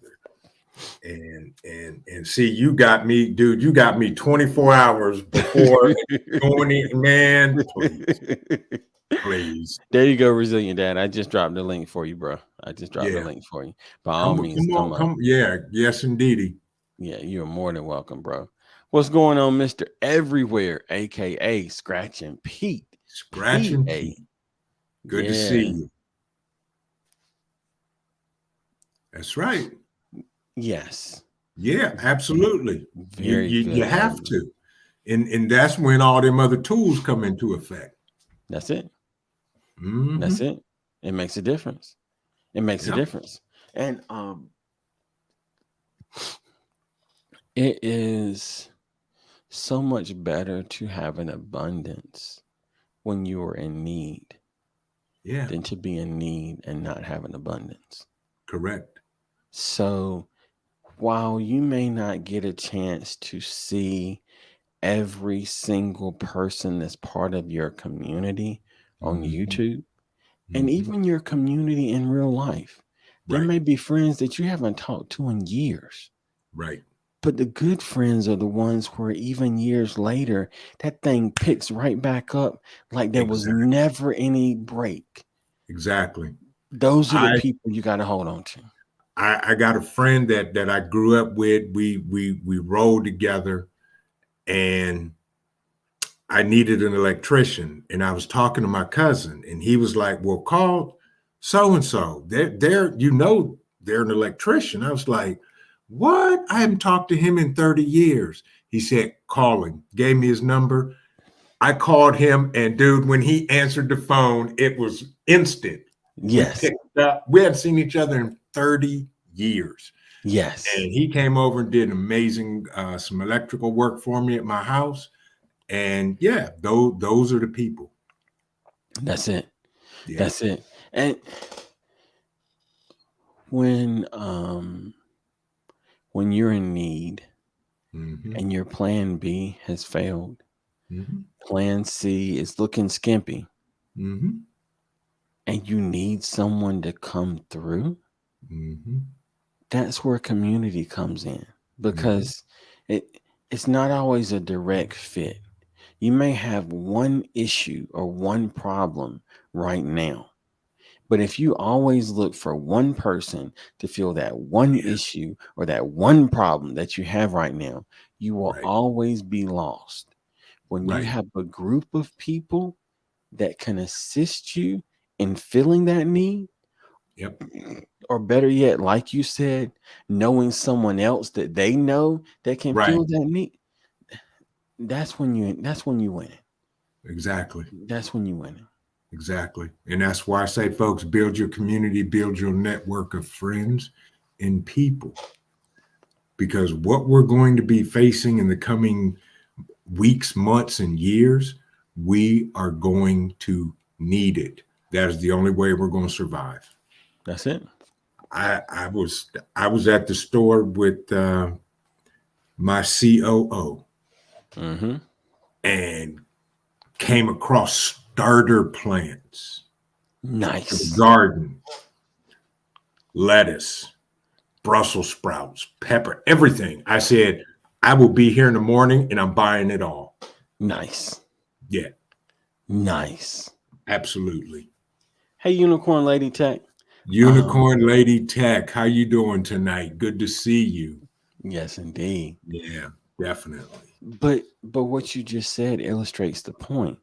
B: And see, you got me, dude. You got me 24 hours before going in. Man, please, please.
A: There you go, resilient dad. I just dropped the link for you, bro. I just dropped the
B: Yeah,
A: link for you. By all means,
B: come
A: come
B: on,
A: up.
B: come. Yeah, yes, indeedy.
A: Yeah, you're more than welcome, bro. What's going on, Mister Everywhere, aka Scratching Pete?
B: Scratching
A: PA.
B: Pete. Good to see
A: Yeah.
B: you. That's right.
A: Yes.
B: Yeah, absolutely. You
A: Very
B: you you
A: good,
B: have
A: brother.
B: to, and that's when all them other tools come into effect.
A: That's it. That's
B: Hmm.
A: it. It makes a difference. It makes a
B: Yep.
A: difference. And it is so much better to have an abundance when you are in need
B: Yeah.
A: than to be in need and not have an abundance.
B: Correct.
A: So while you may not get a chance to see every single person that's part of your community on
B: Hmm.
A: YouTube, and
B: Hmm.
A: even your community in real life, there
B: Right.
A: may be friends that you haven't talked to in years.
B: Right.
A: But the good friends are the ones where even years later, that thing picks right back up like there was
B: Exactly.
A: never any break.
B: Exactly.
A: Those are the
B: I
A: people you got to hold on to.
B: I got a friend that I grew up with. We rode together, and I needed an electrician, and I was talking to my cousin, and he was like, "Well, call so and so. They're an electrician." I was like, "What? I haven't talked to him in 30 years." He said, "Call him." Gave me his number. I called him, and dude, when he answered the phone, it was instant. We
A: Yes.
B: picked up. We hadn't seen each other in 30 years.
A: Yes.
B: And he came over and did amazing some electrical work for me at my house. And yeah, those are the people.
A: That's it.
B: Yeah.
A: That's it. And when when you're in need
B: Hmm.
A: and your plan B has failed,
B: Hmm.
A: plan C is looking skimpy,
B: Hmm.
A: and you need someone to come through,
B: Hmm.
A: that's where community comes in,
B: Hmm.
A: because it it's not always a direct fit. You may have one issue or one problem right now. But if you always look for one person to fill that one
B: Yeah.
A: issue or that one problem that you have right now, you will
B: Right.
A: always be lost. When you
B: Right.
A: have a group of people that can assist you in filling that need,
B: Yep.
A: or better yet, like you said, knowing someone else that they know that can
B: Right.
A: fill that need, that's when you win.
B: Exactly.
A: That's when you win.
B: Exactly. And that's why I say, folks, build your community, build your network of friends and people. Because what we're going to be facing in the coming weeks, months, and years, we are going to need it. That is the only way we're going to survive.
A: That's it.
B: I was at the store with my COO
A: Mm-hmm.
B: and came across starter plants for the
A: Nice.
B: garden, lettuce, Brussels sprouts, pepper, everything. I said, I will be here in the morning and I'm buying it all.
A: Nice.
B: Yeah,
A: Nice.
B: absolutely.
A: Hey, Unicorn Lady Tech. Um,
B: Unicorn Lady Tech, how you doing tonight? Good to see you.
A: yes, indeed.
B: Yeah, definitely.
A: But what you just said illustrates the point.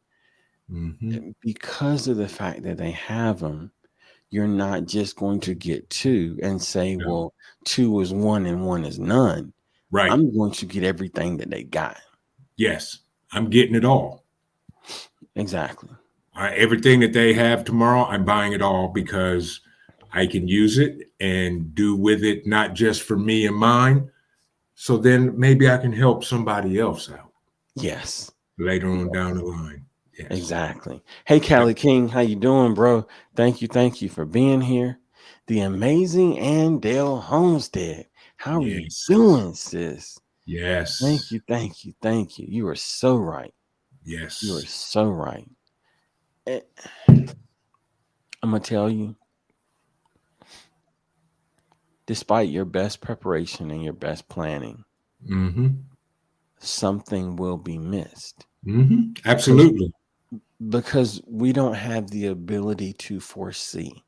B: Hmm.
A: Because of the fact that they have them, you're not just going to get two and say,
B: No.
A: well, two is one and one is none.
B: Right.
A: I'm going to get everything that they got.
B: Yes, I'm getting it all.
A: Exactly.
B: Everything that they have tomorrow, I'm buying it all because I can use it and do with it not just for me and mine. So then maybe I can help somebody else out
A: Yes.
B: later on down the line. Yes.
A: Exactly. Hey,
B: Yep.
A: Callie King, how you doing, bro? Thank you for being here. The amazing Andale Homestead. How are you
B: Yes.
A: doing, sis? Thank
B: Yes.
A: you, thank you, thank you. You are so right. You are
B: Yes.
A: so right. Eh, I'm gonna tell you, despite your best preparation and your best planning,
B: Mm-hmm.
A: something will be missed
B: Mm-hmm.
A: because
B: Absolutely.
A: we don't have the ability to foresee.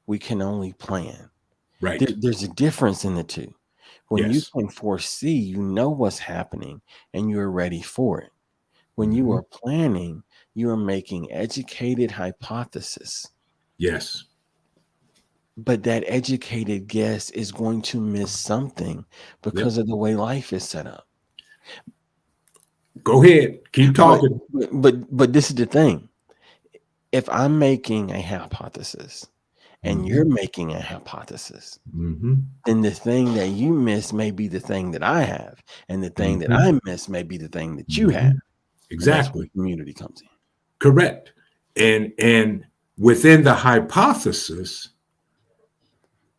A: We can only plan.
B: Right.
A: There's a difference in the two. When you
B: Yes.
A: can foresee, you know what's happening and you're ready for it. When you
B: Mm-hmm.
A: are planning, you are making educated hypothesis,
B: Yes.
A: but that educated guess is going to miss something
B: Yep.
A: because of the way life is set up.
B: Go ahead. Keep
A: But
B: talking.
A: but this is the thing. If I'm making a hypothesis and
B: Mm-hmm.
A: you're making a hypothesis,
B: Mm-hmm.
A: then the thing that you miss may be the thing that I have, and the thing that
B: Mm-hmm.
A: I miss may be the thing that you
B: Mm-hmm.
A: have, and that's where
B: Exactly.
A: community comes in.
B: Correct. And within the hypothesis,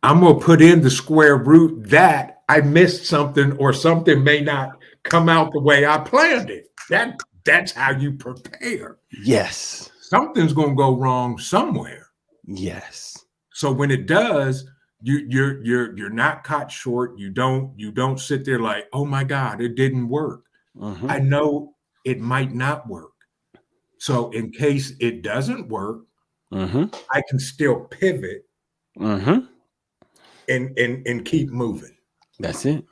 B: I'm going to put in the square root that I missed something or something may not come out the way I planned it. That's how you prepare.
A: Yes,
B: Something's going to go wrong somewhere.
A: yes,
B: So when it does, you're not caught short. You don't sit there like, oh my God, it didn't work.
A: mm-hmm,
B: I know it might not work. So in case it doesn't work,
A: mm-hmm,
B: I can still pivot
A: mm-hmm.
B: and keep moving.
A: That's it.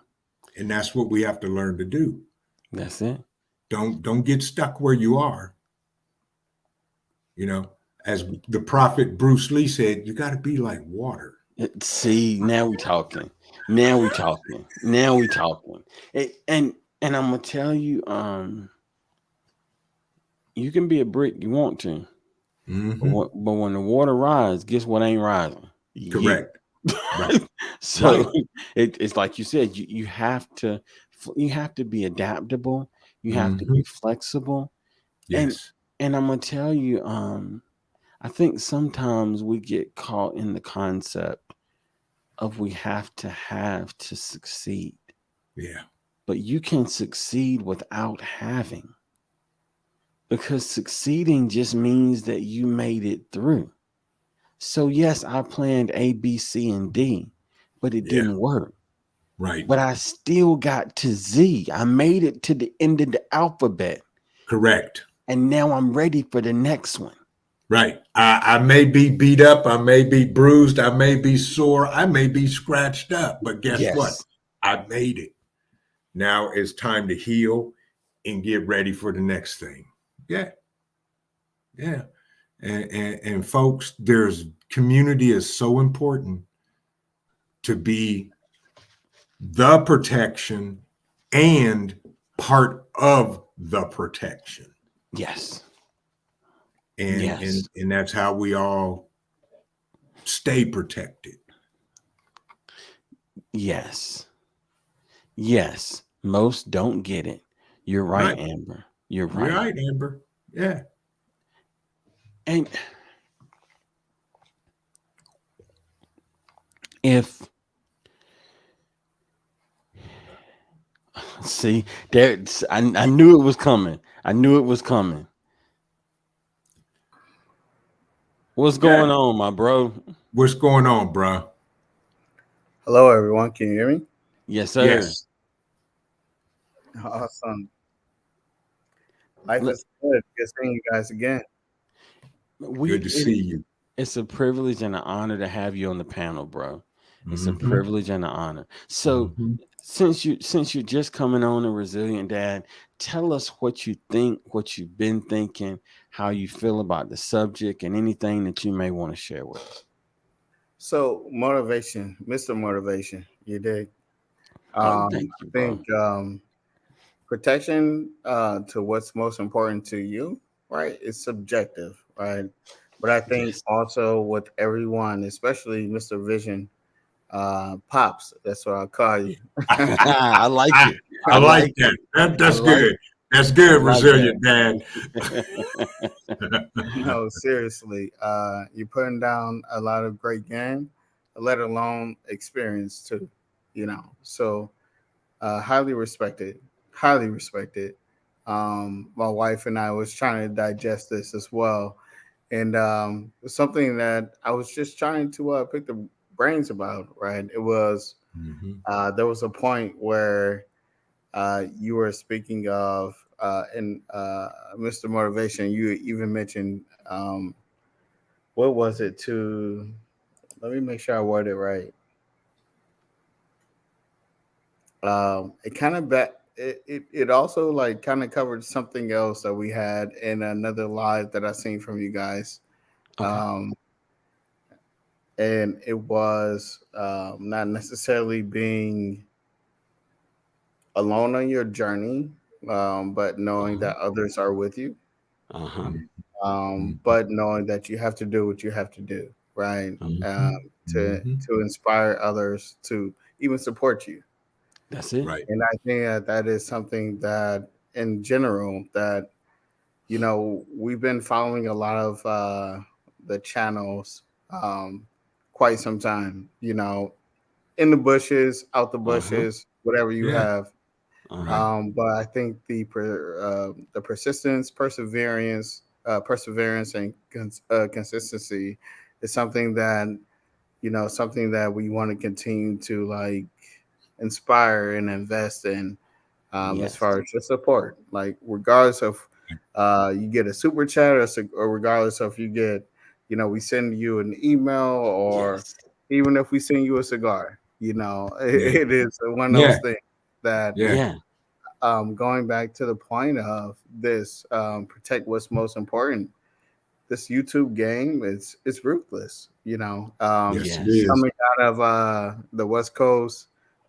B: And that's what we have to learn to do.
A: That's it.
B: Don't get stuck where you are. You know, as the prophet Bruce Lee said, you got to be like water.
A: See, now we talking. Now we talking. Now we talking. And I'm gonna tell you, you can be a brick you want to,
B: Hmm.
A: but when the water rises, guess what ain't rising? You.
B: Correct. Right.
A: So
B: Right.
A: it's like you said, you have to be adaptable. You have to
B: Hmm.
A: be flexible, and
B: Yes.
A: and I'm gonna tell you, I think sometimes we get caught in the concept of we have to succeed,
B: Yeah.
A: but you can succeed without having, because succeeding just means that you made it through. So yes, I planned A, B, C, and D, but it
B: Yeah.
A: didn't work.
B: Right.
A: but I still got to Z. I made it to the end of the alphabet,
B: Correct.
A: and now I'm ready for the next one.
B: Right. I may be beat up. I may be bruised. I may be sore. I may be scratched up. But guess what?
A: Yes,
B: I made it. Now it's time to heal and get ready for the next thing. Yeah. Yeah. And folks, there's community is so important to be the protection and part of the protection.
A: yes,
B: And
A: yes,
B: and and that's how we all stay protected.
A: yes, yes. Most don't get it. You're right,
B: Right.
A: Amber. You're
B: You're
A: right.
B: right, Amber. Yeah.
A: And if see, I knew it was coming. I knew it was coming. What's
B: Yeah.
A: going on, my bro?
B: What's going on, bruh?
C: Hello, everyone. Can you hear me?
A: Yes, sir.
B: Yes.
C: Awesome. Life
A: Look,
C: is good. Good seeing you guys again.
A: we
B: Good to see you.
A: it's a privilege and an honor to have you on the panel, bro. It's a
B: Mm-hmm.
A: privilege and an honor. So
B: Mm-hmm.
A: since you're just coming on a resilient dad, tell us what you think, what you've been thinking, how you feel about the subject, and anything that you may want to share with us.
C: So, motivation, Mr. Motivation, you dig?
A: Oh, thank
C: I
A: you, bro.
C: think protection to what's most important to you, right, is subjective, right? But I think
A: Yes.
C: also with everyone, especially Mr. Vision, Pops, that's what I'll call you.
A: I like
B: I,
A: it.
B: I
A: I
B: like
A: like
B: that.
A: it. I
B: That's
A: like
B: good. That's
A: I
B: good,
A: like
B: resilient dad.
A: that.
C: No, seriously. You're putting down a lot of great game, let alone experience too. So highly respected, highly respected. My wife and I was trying to digest this as well, and it's something that I was just trying to pick the brains about. Right? It was
B: Mm-hmm.
C: there was a point where you were speaking of in Mr. Motivation. You even mentioned what was it to? Let me make sure I word it right. It kind of it also like kind of covered something else that we had in another live that I seen from you guys.
A: Okay.
C: Um, and it was not necessarily being alone on your journey, but knowing
A: Uh-huh.
C: that others are with you,
A: Uh-huh.
C: but knowing that you have to do what you have to do, right?
B: Mm-hmm. Mm-hmm.
C: To inspire others to even support you.
A: That's it.
B: Right.
C: And I think that that is something that, in general, that we've been following a lot of the channels um, quite some time. In the bushes, out the
A: Uh-huh.
C: bushes, whatever you
B: Yeah.
C: have.
B: Right.
A: Uh-huh.
C: But I think the persistence, perseverance, and consistency is something that we want to continue to like inspire and invest in, as
A: Yes.
C: far as your support. Like regardless of you get a super chat or regardless of you get, we send you an email or
A: Yes.
C: even if we send you a cigar,
B: Yeah.
C: it is one of those
B: Yeah.
C: things that
B: Yeah.
A: Yeah.
C: going back to the point of this, protect what's most important. This YouTube game is it's ruthless.
B: Yes, it
A: Yes.
B: is.
C: Coming out of the West Coast,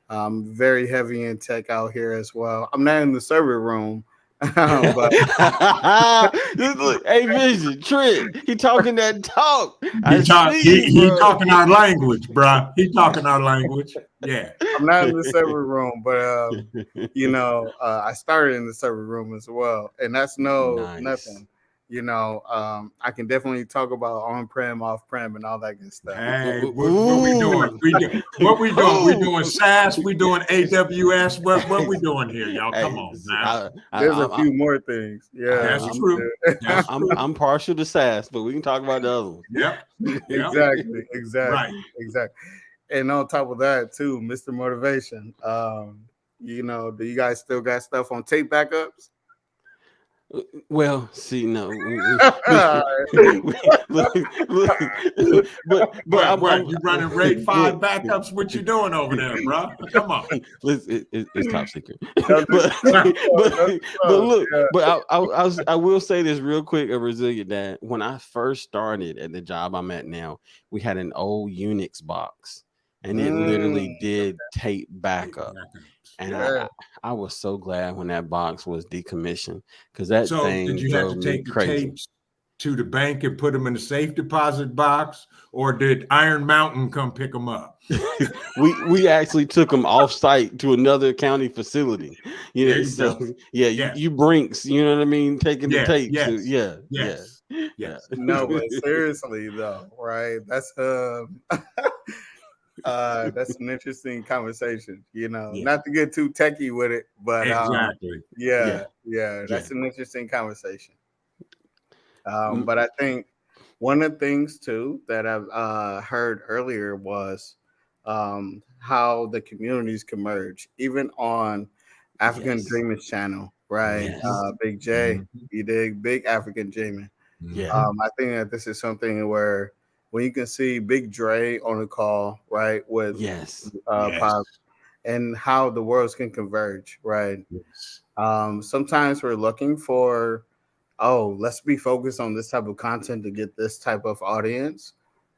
C: very heavy in tech out here as well. I'm not in the server room, but
A: Look, hey, Vision, Trent, he talking that talk. I
B: He talk.
A: see
B: He
A: you,
B: he
A: bro.
B: talking our language, bruh. He talking our language. Yeah.
C: I'm not in the server room. But I started in the server room as well, and that's no
A: Nice.
C: nothing. I can definitely talk about on prem, off prem, and all that good stuff.
B: Hey, what we doing?
A: Ooh.
B: What we doing? We
A: Ooh.
B: doing SaaS. We doing AWS. What we doing here, y'all? Come
A: Hey,
B: on now.
C: There's a few more things. Yeah,
B: That's
A: I'm,
C: I'm
B: true.
C: good.
B: That's true.
A: I'm partial to sass, but we can talk about the other
B: Yep.
A: ones.
B: Yep.
C: Exactly,
B: Right.
C: exactly, exactly. and on top of that, too, Mr. Motivation. Do you guys still got stuff on tape backups?
A: Well, see, no, we look, look, but
B: What? You running RAID 5
A: look,
B: backups? What you doing over there, bro? Come on.
A: listen, it's top secret.
C: Don't
A: but
C: disclose,
A: but
C: don't
A: but
C: disclose.
A: look,
C: Yeah.
A: but I will say this real quick, a resilient dad. When I first started at the job I'm at now, we had an old Unix box, and it literally
C: Mm,
A: did tape
B: RAID
A: backup.
B: backups.
A: And
B: Yeah.
A: I was so glad when that box was decommissioned because that
B: So did
A: thing
B: you have to
A: drove me
B: take the
A: crazy.
B: tapes to the bank and put them in the safe deposit box, or did Iron Mountain come pick them up?
A: we actually took them off site to another county facility.
B: There you
A: So
B: go.
A: yeah,
B: Yes.
A: you Brinks, you know what I mean, taking the
B: Yes.
A: tape to
B: Yes. Yes.
A: yeah.
B: Yes.
C: no, but seriously though, right? That's an interesting conversation.
A: Yeah.
C: Not to get too techie with it, but
B: Exactly.
A: Yeah.
C: yeah,
A: Yeah.
C: that's an interesting conversation.
A: Mm,
C: But I think one of the things too that I've heard earlier was how the communities can merge, even on African
A: yes.
C: Dreamers channel, right?
A: Yes.
C: Big J,
B: Mhm.
C: you dig Big African Dreaming.
A: Yeah.
B: Mhm.
C: I think that this is something where when you can see Big Dre on the call, right, with
A: Yes.
B: Yes.
C: Pop, and how the worlds can converge, right?
B: Yes.
C: Sometimes we're looking for, oh, let's be focused on this type of content to get this type of audience.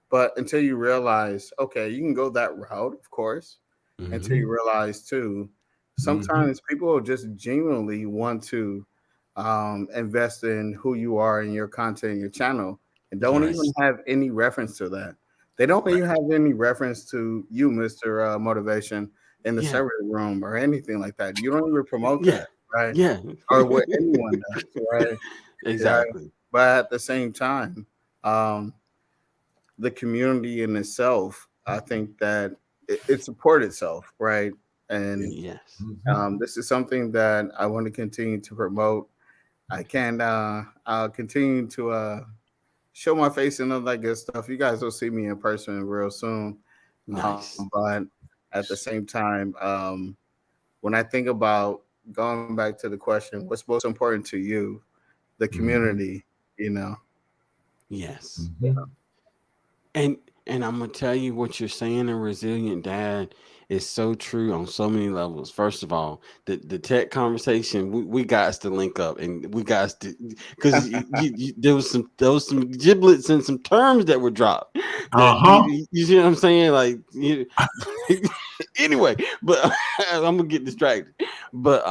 C: But until you realize, okay, you can go that route, of course, until
A: Hmm.
C: you realize too,
B: Mhm.
C: sometimes people just genuinely want to invest in who you are and your content, your channel, and don't even
A: Yes.
C: have any reference to that. They don't
B: Right.
C: even have any reference to you, Mr. Motivation, in the
A: Yeah.
C: server room or anything like that. You don't even promote
A: Yeah.
C: that, right?
A: Yeah.
C: Or what anyone does, right? Yeah.
A: Exactly.
C: But at the same time, um, the community in itself, I think that it supports itself, right?
B: Yeah.
C: And
A: Yes.
B: Mhm.
C: this is something that I want to continue to promote. I can I'll continue to show my face and all that good stuff. You guys will see me in person real soon.
A: Nice.
C: But at the same time, when I think about going back to the question, what's most important to you, the
B: Mhm.
C: community, you know.
A: Yes.
B: Mhm.
A: And I'm gonna tell you what you're saying, a resilient dad is so true on so many levels. First of all, the tech conversation, we got to link up and we got to because there was some giblets and some terms that were dropped that
B: Uh-huh.
A: you see what I'm saying? Like anyway, but I'm gonna get distracted. But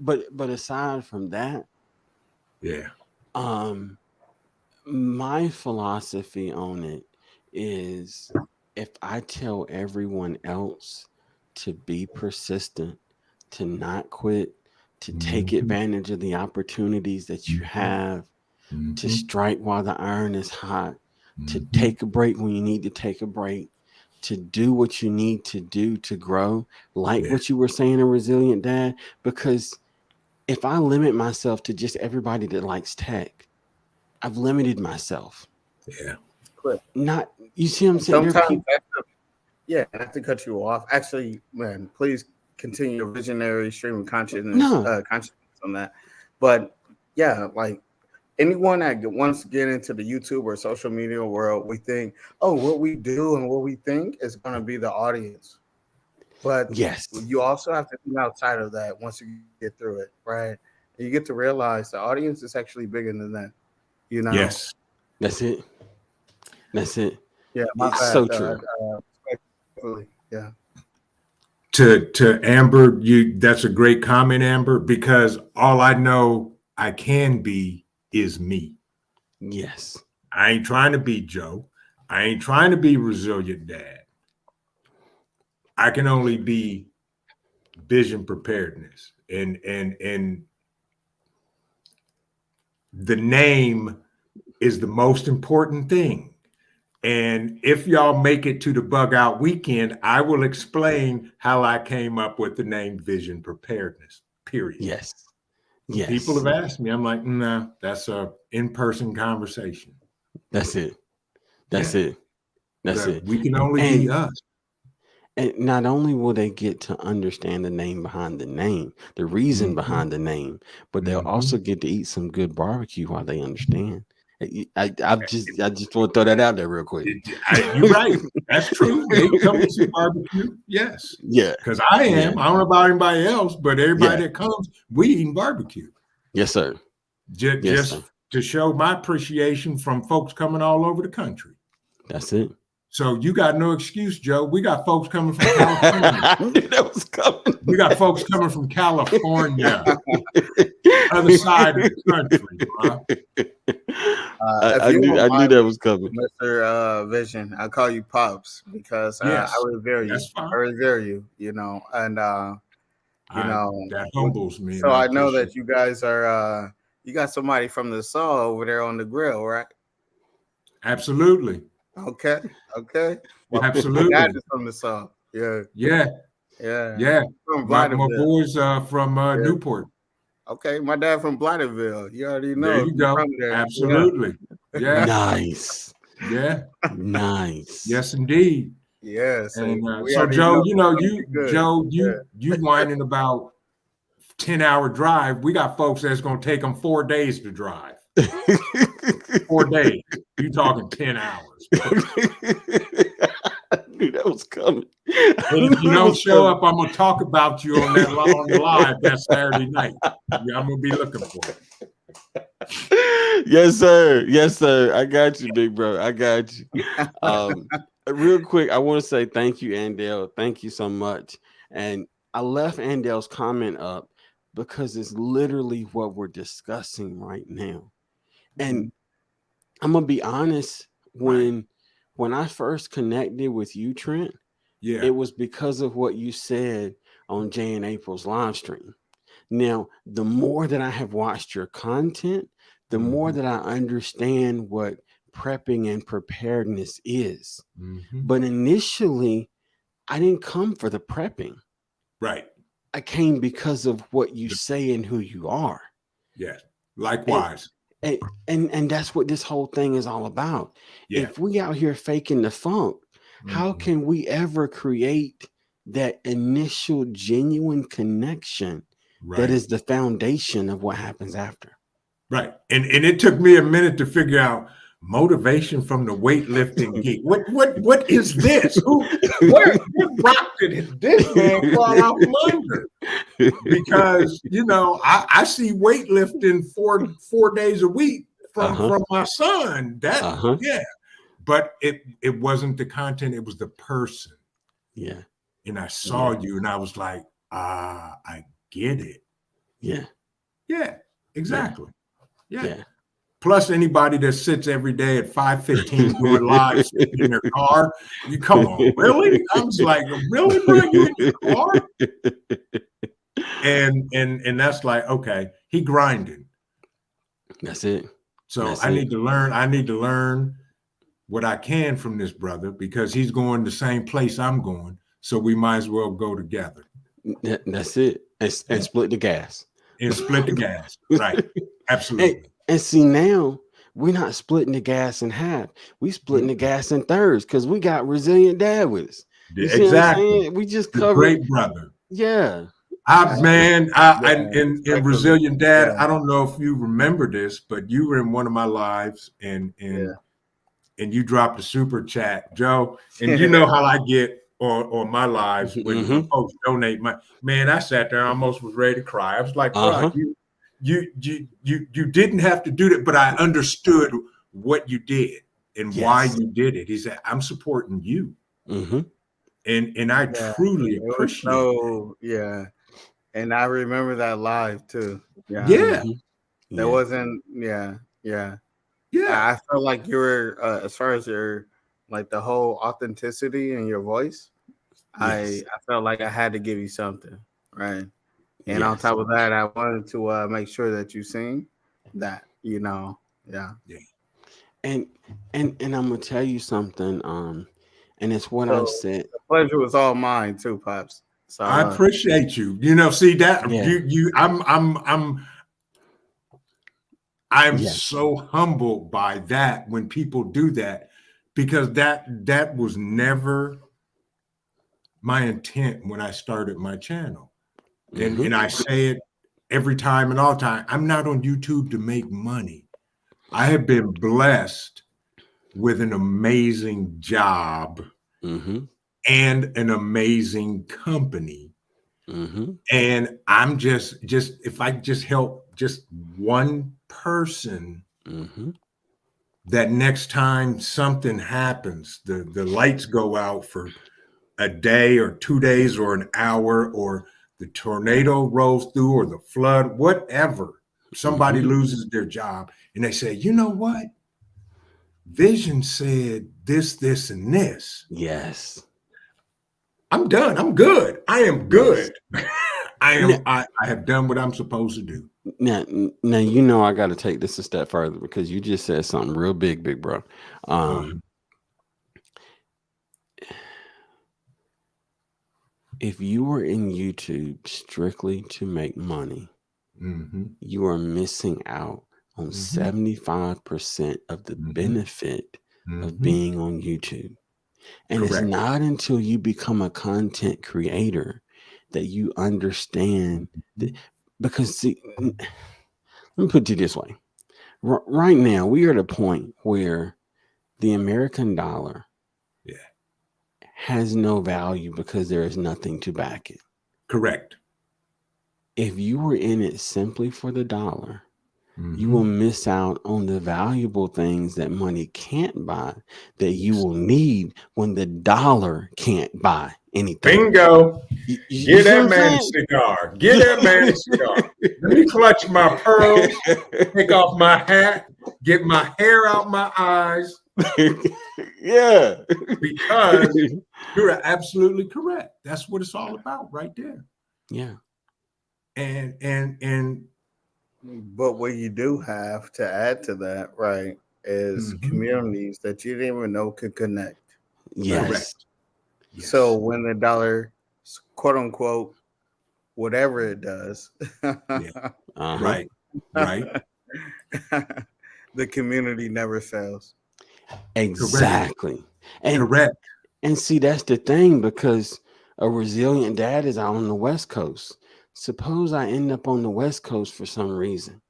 A: but aside from that,
B: Yeah.
A: um my philosophy on it is if I tell everyone else to be persistent, to not quit, to take
B: Mhm.
A: advantage of the opportunities that you
B: Mhm.
A: have, to
B: Mhm.
A: strike while the iron is hot, to
B: Mhm.
A: take a break when you need to take a break, to do what you need to do to grow, like
B: Yeah.
A: what you were saying, a resilient dad. Because if I limit myself to just everybody that likes tech, I've limited myself.
B: Yeah.
C: Quick.
A: Not you see what I'm
C: And
A: saying? There are
C: sometimes,
A: people.
C: yeah, not to cut you off. Actually, man, please continue your visionary stream of
A: No,
C: consciousness on that. But yeah, like anyone that wants to get into the YouTube or social media world, we think, oh, what we do and what we think is going to be the audience. But
A: yes,
C: you also have to think outside of that once you get through it, right? And you get to realize the audience is actually bigger than that, you know?
B: Yes.
A: that's it. That's it.
C: Yeah, my
A: It's
C: bad.
A: so true.
C: Respectfully, yeah.
B: To Amber, that's a great comment, Amber, because all I know I can be is me.
A: Yes,
B: I ain't trying to be Joe. I ain't trying to be resilient dad. I can only be vision preparedness. And the name is the most important thing. And if y'all make it to the bug out weekend, I will explain how I came up with the name Vision Preparedness, period.
A: yes,
B: People
A: yes.
B: have asked me, I'm like, nah, that's a in-person conversation.
A: That's it. That's
B: Yeah,
A: it. That's
B: that
A: it.
B: we can only be
A: And
B: us.
A: And not only will they get to understand the name behind the name, the reason
B: Mhm.
A: behind the name, but they'll also
B: Mhm.
A: get to eat some good barbecue while they understand. I just want to throw that out there real quick.
B: You're right. That's true. They come with some barbecue. Yes.
A: Yeah,
B: Because I
A: yeah,
B: am. I don't know about anybody else, but
A: yeah.
B: everybody that comes, we eating barbecue.
A: Yes, sir. Yes,
B: Just
A: sir.
B: to show my appreciation from folks coming all over the country.
A: That's it.
B: So you got no excuse, Joe. We got folks coming from California.
A: I knew that was coming.
B: We got folks coming from California, other side of the country, bro.
C: If
A: I
C: you
A: knew
C: don't
A: I knew
C: mind
A: that
C: me,
A: was coming.
C: Mr. Vision, I call you Pops because I
B: Yes,
C: revere you.
B: that's
C: I
B: fine.
C: revere you, and you know,
B: That
C: with-
B: humbles me, and
C: so
B: I
C: I know
B: appreciate
C: that you guys are you got somebody from the saw over there on the grill, right?
B: it. Absolutely.
C: Okay, okay. My dad
B: Absolutely.
C: is from the saw. Yeah,
B: Yeah,
C: yeah.
B: yeah.
C: From
B: My
C: Blytherville.
B: boys from
C: Yeah.
B: Newport.
C: Okay, my dad from Blytherville. You already
B: There
C: know if
B: you
C: you're
B: go.
C: from there. Yeah.
B: Absolutely. Yeah,
A: Nice.
B: yeah.
A: Nice.
B: Yes, indeed.
C: Yeah. So
B: And
C: we
B: so,
C: already
B: Joe,
C: know it's gonna be good.
B: Joe,
C: Yeah.
B: you whining about 10-hour drive. We got folks that's going to take them 4 days to drive. 4 days. You talking 10 hours.
A: I knew that was coming.
B: And if you don't show up, I'm going to talk about you on the live that Saturday night. Yeah, I'm going to be looking for it.
A: Yes, sir. Yes, sir. I got you, big bro. I got you. Real quick, I want to say thank you, Andale. Thank you so much. And I left Andale's comment up because it's literally what we're discussing right now. And I'm gonna be honest,
B: Right.
A: when I first connected with you, Trent,
B: Yeah.
A: it was because of what you said on Jay and April's live stream. Now, the more that I have watched your content, the more that I understand what prepping and preparedness is. But initially, I didn't come for the prepping.
B: Right.
A: I came because of what you say and who you are.
B: Yeah. Likewise.
A: And that's what this whole thing is all about.
B: Yeah.
A: If we out here faking the funk, how can we ever create that initial genuine connection that is the foundation of what happens after?
B: Right. And it took me a minute to figure out motivation from the weightlifting geek. What is this? What rock did this man fall out from under? Because I see weightlifting 4 days a week from my son. That yeah. But it wasn't the content, it was the person.
A: Yeah.
B: And I saw you and I was like, I get it.
A: Yeah.
B: Yeah, exactly. Yeah. Plus, anybody that sits every day at 5:15 doing live in their car, you come on, really? I was like, really, bro? You in your car? And that's like, okay, he grinding.
A: That's it.
B: So
A: That's
B: I
A: it.
B: need to learn. I need to learn what I can from this brother because he's going the same place I'm going. So we might as well go together.
A: That's it. And split the gas.
B: And split the gas. Right. Absolutely.
A: And see, now we're not splitting the gas in half. We splitting the gas in thirds because we got Resilient Dad with us. You see what I'm saying? We just covered.
B: Great brother.
A: Yeah.
B: And Resilient Dad, I don't know if you remember this, but you were in one of my lives and you dropped a super chat, Joe. And you know how I get on my lives when folks donate man, I sat there, I almost was ready to cry. I was like, bro, you didn't have to do that, but I understood what you did and why you did it. He said, I'm supporting you. And I truly appreciate it.
C: Yeah. And I remember that live too.
B: Yeah.
C: There wasn't, yeah. I felt like you were, as far as your, like the whole authenticity in your voice, I felt like I had to give you something, right? And on top of that, I wanted to make sure that you sing that, yeah.
A: And I'm gonna tell you something, and it's what I've said.
C: The pleasure was all mine too, Pops. So
B: I appreciate you. See that I'm so humbled by that when people do that because that was never my intent when I started my channel.
A: Mm-hmm.
B: And I say it every time and all the time. I'm not on YouTube to make money. I have been blessed with an amazing job
A: Mm-hmm.
B: and an amazing company.
A: Mm-hmm.
B: And I'm just if I just help just one person,
A: Mm-hmm.
B: that next time something happens, the lights go out for a day or 2 days or an hour, or the tornado rolls through or the flood, whatever, somebody
A: Mm-hmm.
B: loses their job and they say, you know what? Vision said this, and this.
A: Yes.
B: I'm done. I'm good. I am
A: Yes.
B: good. I
A: Now,
B: am. I have done what I'm supposed to do.
A: now, you know I got to take this a step further because you just said something real big, big bro.
B: Uh-huh.
A: If you were in YouTube strictly to make money,
B: Mm-hmm.
A: you are missing out on
B: Mm-hmm.
A: 75% of the
B: Mm-hmm.
A: benefit of
B: Mm-hmm.
A: being on YouTube. And it's
B: Correct.
A: not until you become a content creator that you understand that. Because, see, let me put it this way. Right now, we are at a point where the American dollar
B: Yeah.
A: has no value because there is nothing to back it.
B: Correct.
A: If you were in it simply for the dollar, you
B: Mm-hmm.
A: will miss out on the valuable things that money can't buy that you will need when the dollar can't buy anything.
B: Bingo.
A: You
B: Get
A: see what
B: that
A: I'm
B: man a
A: saying?
B: cigar. Get that man a cigar. Let me clutch my pearls, take off my hat, get my hair out my eyes,
A: Yeah.
B: because you're absolutely correct. That's what it's all about right there.
A: Yeah.
B: And
C: But what you do have to add to that, right, is
B: mhm,
C: communities that you didn't even know could connect. Right.
A: Yes.
B: correct.
C: So
B: Yes.
C: when the dollar, quote unquote, whatever it does,
B: Yeah.
A: Uh-huh.
B: Right. Right.
C: the community never fails.
B: Correct.
A: Exactly. And
B: Correct.
A: and see that's the thing because a resilient dad is out on the West Coast. Suppose I end up on the West Coast for some reason.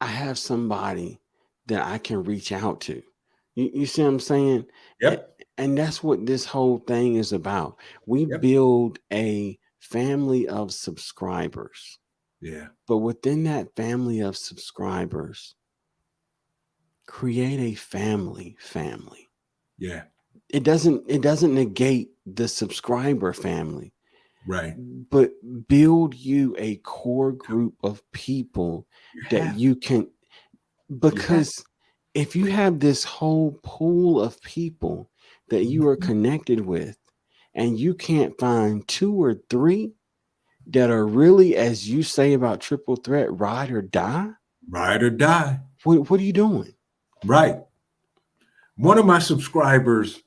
A: I have somebody that I can reach out to. You see what I'm saying? A-
B: Yep.
A: And that's what this whole thing is about. We
B: Yep.
A: build a family of subscribers,
B: Yeah.
A: but within that family of subscribers, create a family.
B: Yeah.
A: It doesn't negate the subscriber family,
B: Right.
A: but build you a core group of people
B: You
A: that
B: have
A: you can.
B: you have
A: Because if you have this whole pool of people that you are
B: mhm,
A: connected with, and you can't find two or three that are really, as you say about triple threat, ride or die,
B: ride or die.
A: what are you doing?
B: Right. One of my subscribers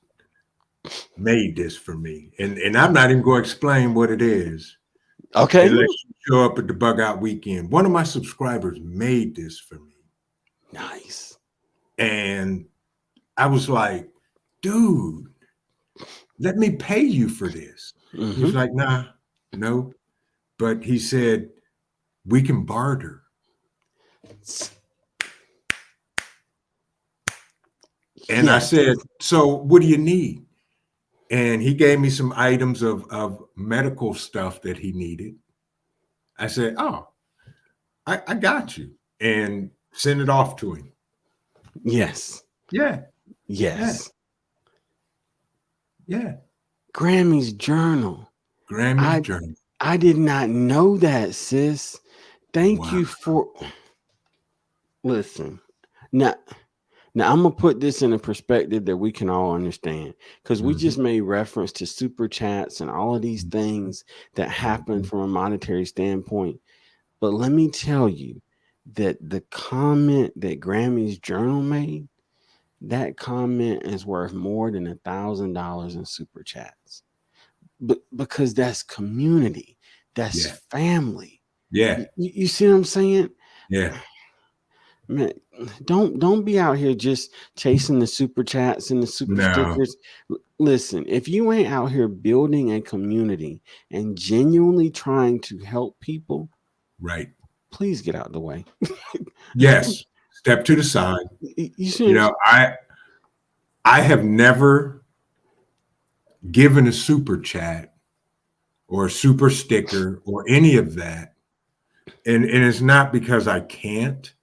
B: made this for me. And I'm not even going to explain what it is
A: Okay,
B: unless you show up at the bug out weekend. One of my subscribers made this for me.
A: nice.
B: And I was like, dude, let me pay you for this. He was
A: Mm-hmm.
B: like, nah, no. But he said, we can barter. And I
A: Yes.
B: said, so what do you need? And he gave me some items of medical stuff that he needed. I said, oh, I got you. And send it off to him.
A: Yes.
B: Yeah, yeah,
A: Yes.
B: yeah.
A: Grammy's journal.
B: Grammy's
A: I
B: journey.
A: I did not know that, sis. Thank
B: Wow.
A: you for listen. Now Now I'm gonna put this in a perspective that we can all understand because we
B: Mhm,
A: just made reference to super chats and all of these things that happen
B: mhm.
A: from a monetary standpoint. But let me tell you that the comment that Grammy's journal made, that comment is worth more than $1,000 in super chats. But because that's community, that's
B: Yeah,
A: family.
B: yeah,
A: You see what I'm saying?
B: yeah.
A: Man, don't be out here just chasing the super chats and the super
B: No,
A: stickers. listen, if you ain't out here building a community and genuinely trying to help people,
B: Right.
A: please get out the way.
B: Yes. Step to the side.
A: You see what
B: You
A: I'm
B: know, I have never given a super chat or a super sticker or any of that. And it's not because I can't.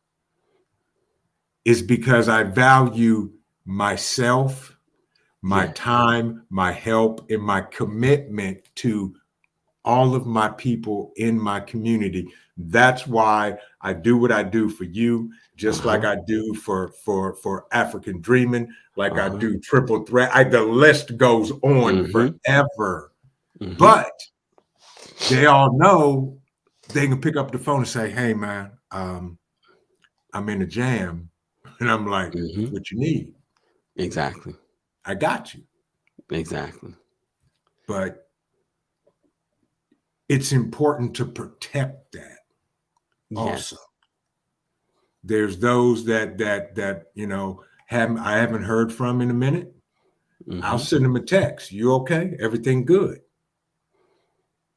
B: It's because I value myself, my
A: Yeah.
B: time, my help, and my commitment to all of my people in my community. That's why I do what I do for you, just like
A: Uh-huh.
B: I do for African Dreaming, like I
A: Uh-huh.
B: do Triple Threat. The list goes on
A: Mm-hmm.
B: forever.
A: Mm-hmm.
B: But they all know they can pick up the phone and say, "Hey, man, I'm in a jam," and I'm like,
A: Mm-hmm.
B: "What you need?
A: Exactly.
B: I got you."
A: Exactly.
B: But it's important to protect that also.
A: Yes.
B: There's those that I haven't heard from in a minute. I'll
A: Mm-hmm.
B: send them a text. You okay? Everything good?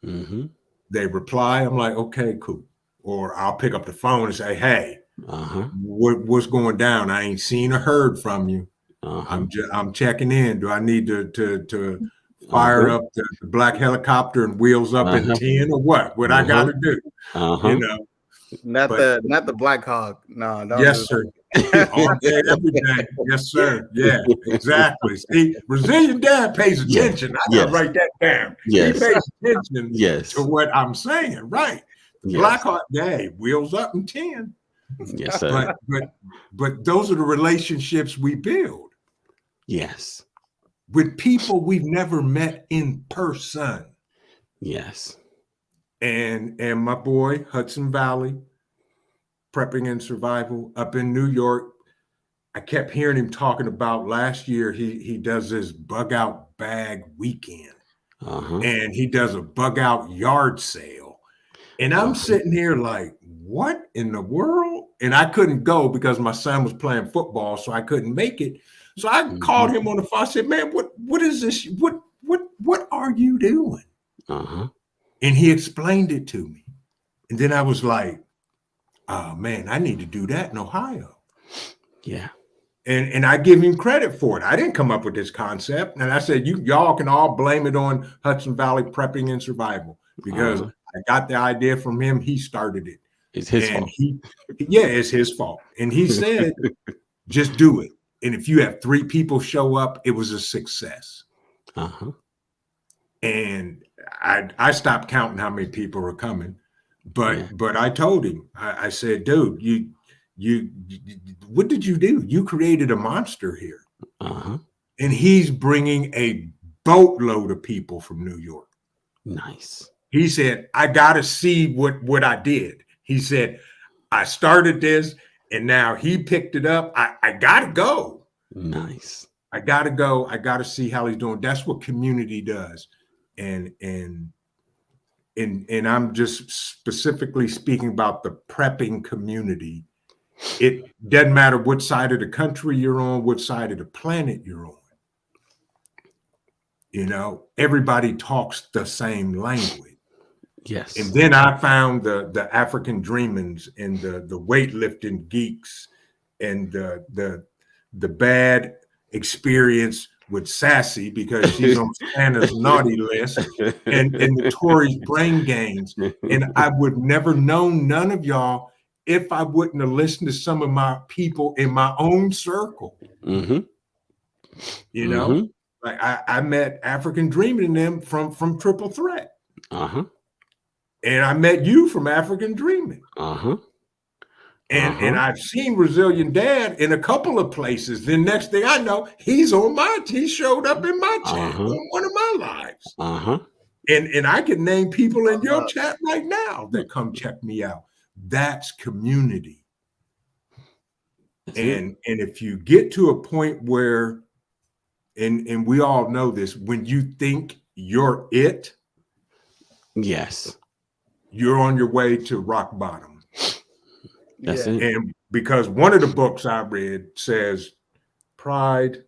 A: Mm-hmm.
B: They reply. I'm like, okay, cool. Or I'll pick up the phone and say, hey,
A: Uh-huh.
B: what's going down? I ain't seen or heard from you.
A: Uh-huh.
B: I'm checking in. Do I need to fire
A: Uh-huh.
B: up the black helicopter and wheels up in
A: Uh-huh.
B: 10 or what? What I got
A: Uh-huh.
B: to do? You
A: Uh-huh.
B: know. But
C: Not the Black Hawk. No, don't
B: yes,
C: do
B: sir.
C: that.
B: All day, every day. Yes, sir. Yeah, exactly. See, Brazilian dad pays
A: Yes.
B: attention. I gotta
A: Yes.
B: write that down. He
A: Yes.
B: pays attention to
A: Yes.
B: what I'm saying. Right. The
A: Yes.
B: Black Hawk Day wheels up in 10.
A: Yes, sir.
B: But those are the relationships we build
A: Yes.
B: with people we've never met in person.
A: Yes.
B: And my boy, Hudson Valley, prepping and survival up in New York. I kept hearing him talking about last year. He does this bug out bag weekend,
A: Uh-huh.
B: and he does a bug out yard sale. And I'm
A: Uh-huh.
B: sitting here like, what in the world? And I couldn't go because my son was playing football, so I couldn't make it. So I
A: Mm-hmm.
B: called him on the phone. I said, man, what is this? What are you doing?
A: Uh-huh.
B: And he explained it to me. And then I was like, oh man, I need to do that in Ohio.
A: Yeah.
B: And I give him credit for it. I didn't come up with this concept. And I said, y'all can all blame it on Hudson Valley Prepping and Survival because
A: Uh-huh.
B: I got the idea from him. He started it.
A: It's his
B: And
A: fault.
B: yeah, it's his fault. And he said, just do it. And if you have 3 people show up, it was a success.
A: Uh-huh.
B: And I stopped counting how many people were coming.
A: Yeah.
B: But I told him, I said, dude, you what did you do? You created a monster here.
A: Uh-huh.
B: And he's bringing a boatload of people from New York.
A: Nice.
B: He said, I got to see what I did. He said, I started this and now he picked it up. I got to go.
A: Nice.
B: I got to go. I got to see how he's doing. That's what community does. And I'm just specifically speaking about the prepping community. It doesn't matter what side of the country you're on, what side of the planet you're on. You know, everybody talks the same language.
A: Yes.
B: And then I found the African Dreamings and the weightlifting geeks and the bad experience with Sassy because she's on Santa's naughty list and the Tories brain gains. And I would never known none of y'all if I wouldn't have listened to some of my people in my own circle.
A: Mm-hmm.
B: You
A: Mm-hmm.
B: know, like I met African Dreaming in them from Triple Threat.
A: Uh-huh.
B: And I met you from African Dreaming.
A: Uh-huh.
B: And I've seen Brazilian Dad in a couple of places. Then next thing I know, he showed up in my chat on one of my lives.
A: Uh-huh.
B: And I can name people in your chat right now that come check me out. That's community. And if you get to a point where, and we all know this, when you think you're it,
A: yes,
B: you're on your way to rock bottom.
A: That's it.
B: And because one of the books I read says pride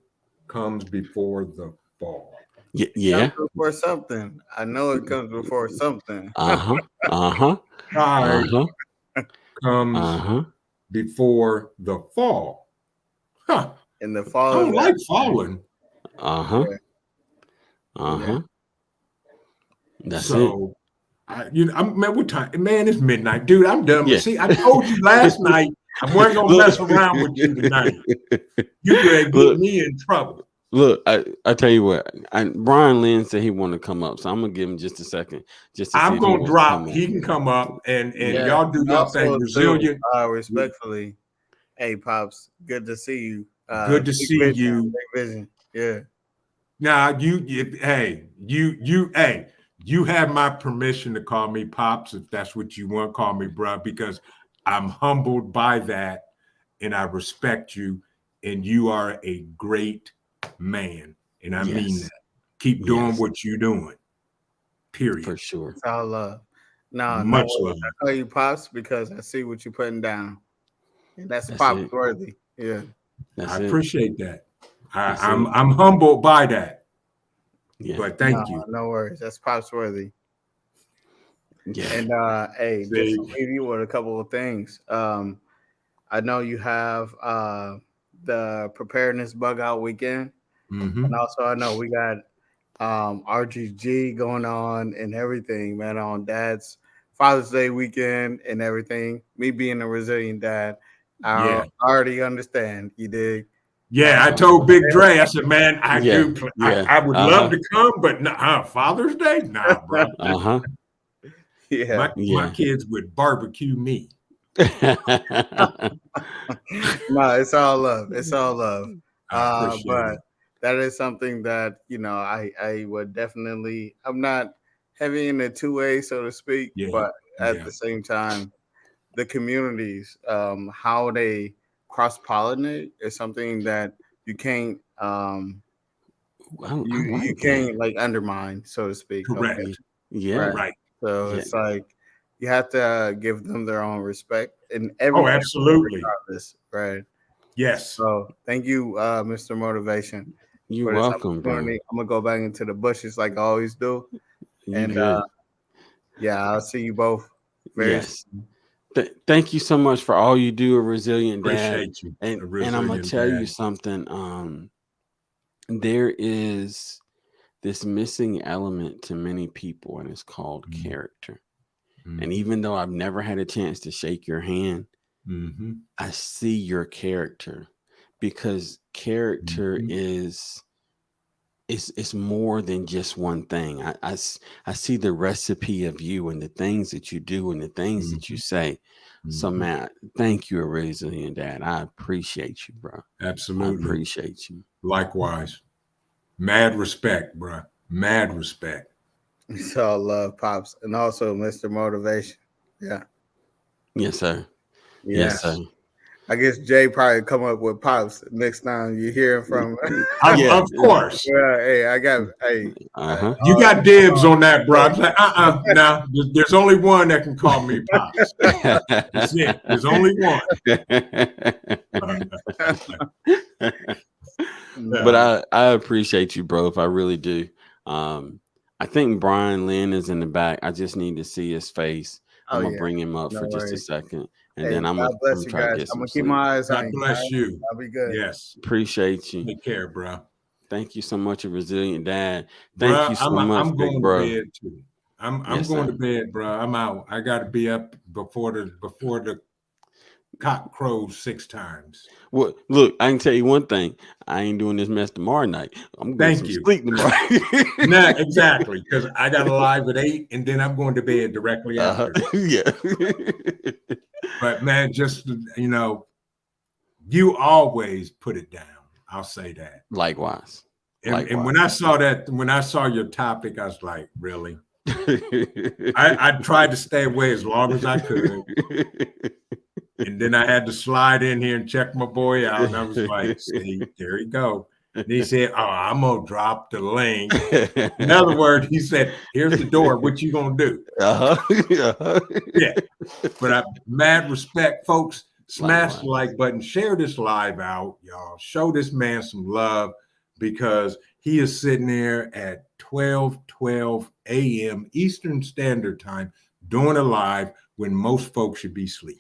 B: comes before the fall.
C: It comes
A: Yeah.
C: before something. I know it comes before something.
A: Uh-huh. Uh-huh.
B: Pride
A: Uh-huh.
B: comes
A: Uh-huh.
B: before the fall. Huh.
C: And the
B: I
C: fall is
B: don't like
C: everything.
B: falling.
A: Uh-huh.
C: Yeah. Yeah.
A: Uh-huh. That's it.
B: So man, what time? Man, it's midnight, dude. I'm done.
A: Yeah.
B: See, I told you last night I wasn't gonna
A: Look.
B: mess around with you tonight. You could get
A: Look,
B: me in trouble.
A: look, I tell you what, Brian Lynn said he wanted to come up, so I'm gonna give him just a second just to see
B: I'm
A: if he
B: gonna
A: wants to
B: drop.
A: come up.
B: He can come up and
A: Yeah.
B: y'all do
C: And
B: y'all thing.
C: also too,
B: Resilient.
C: respectfully, hey Pops, good to see you.
B: Good to
C: Big
B: see
C: vision,
B: you.
C: big vision. Yeah.
B: Now hey, you have my permission to call me Pops if that's what you want. Call me bruh, because I'm humbled by that and I respect you, and you are a great man, and I mean
A: Yes.
B: that. Keep doing
A: Yes.
B: what you're doing. Period.
A: For sure.
C: It's all love. No, no
B: Much
C: worries.
B: love.
C: I call you Pops because I see what you're putting down. And that's
A: That's
C: Pops
A: it.
C: worthy. Yeah.
B: I
A: That's it.
B: appreciate that.
A: That's
B: I'm
A: it.
B: I'm humbled by that.
A: Yeah.
B: But
C: No,
B: thank you.
C: no worries. That's Pops worthy.
A: Yeah.
C: And hey, just to
B: See,
C: leave you with a couple of things. I know you have the preparedness bug out weekend. And
B: mhm.
C: also I know we got RGG going on and everything, man, on Dad's Father's Day weekend and everything. Me being a resilient dad, I
B: Yeah.
C: already understand. You dig?
B: Yeah, I
A: Uh-huh.
B: told Big Dre, I said, man, I
A: Yeah.
B: do.
A: Yeah.
B: I would love
A: Uh-huh.
B: to come, but Father's Day, nah, bro.
A: Uh-huh.
C: Yeah.
B: My
A: Yeah.
B: kids would barbecue me.
C: No, it's all love. It's all love.
B: I appreciate
C: But
B: it.
C: that is something that I would definitely. I'm not heavy in the two way, so to speak,
B: Yeah,
C: but at
B: yeah.
C: the same time, the communities, how they cross pollinate is something that you can't
A: I
C: you
A: like that.
C: can't like undermine, so to speak. Okay,
B: Correct.
A: Yeah.
C: right.
B: Right.
C: So
A: Yeah.
C: it's like you have to give them their own respect in
B: Oh,
C: everything,
B: absolutely.
C: regardless, right?
B: Yes.
C: So thank you, Mr. Motivation,
A: You're
C: for this
A: welcome, bro.
C: opportunity. I'm gonna go back into the bushes like I always do,
A: You
C: and
A: good.
C: yeah, I'll see you both very
A: Yes.
C: soon.
A: Thank you so much for all you do, a resilient dad.
B: Appreciate you.
A: And
B: A
A: I'm gonna
B: resilient
A: tell you
B: dad.
A: something. There is this missing element to many people, and it's called character. And even though I've never had a chance to shake your hand,
B: Mm-hmm.
A: I see your character, because character
B: Mm-hmm.
A: is it's more than just one thing. I see the recipe of you and the things that you do and the things that you
B: Mm-hmm.
A: say. So,
B: Mm-hmm.
A: Matt, thank you, a resilient dad. I appreciate you, bro. I
B: Absolutely.
A: appreciate you.
B: Likewise. Mad respect, bro. Mad respect.
C: It's all love, pops, and also Mr. Motivation. Yeah,
A: Yes, sir.
C: yeah.
A: Yes, sir.
B: Yes.
C: I guess Jay probably come up with pops next time you hear from.
A: Yeah.
B: Of course.
C: Yeah, hey, I got hey.
A: Uh-huh.
B: You got dibs on that, bro. I was like, no, there's only one that can call me Pops. That's it. There's only one.
A: But
B: Yeah.
A: I appreciate you, bro. If I really do. I think Brian Lynn is in the back. I just need to see his face.
C: Oh
A: I'm gonna
C: yeah,
A: bring him up
C: no
A: for just a
C: worries.
A: second, and
C: Hey,
A: then I'm
C: God
A: gonna
C: bless you
A: try to
C: guys.
A: get
C: I'm
A: some
C: gonna keep my
A: sleep.
C: eyes
B: God
C: on you. All
B: bless
C: right?
B: you.
C: I'll be good.
B: Yes.
A: Appreciate you.
B: Take care, bro.
A: Thank you so much, a resilient dad. Thank
B: Bro,
A: you so much,
B: I'm
A: big
B: going to
A: bro.
B: bed too. I'm
A: Yes,
B: going to
A: sir.
B: bed, bro. I'm out. I got to be up before the cock crows 6 times.
A: Well, look, I can tell you one thing. I ain't doing this mess tomorrow night. I'm getting
B: Thank
A: some
B: you.
A: sleep tomorrow.
B: No, exactly, because I got a live at 8, and then I'm going to bed directly after.
A: Yeah.
B: But man, just you always put it down. I'll say that.
A: Likewise.
B: And when I saw your topic, I was like, really? I tried to stay away as long as I could. And then I had to slide in here and check my boy out. And I was like, see, there you go. And he said, oh, I'm going to drop the link. In other words, he said, here's the door. What you going to do?
A: Uh-huh.
B: Yeah. But mad respect, folks. Smash the
A: Likewise.
B: like button. Share this live out, y'all. Show this man some love, because he is sitting there at 12 a.m. Eastern Standard Time doing a live when most folks should be asleep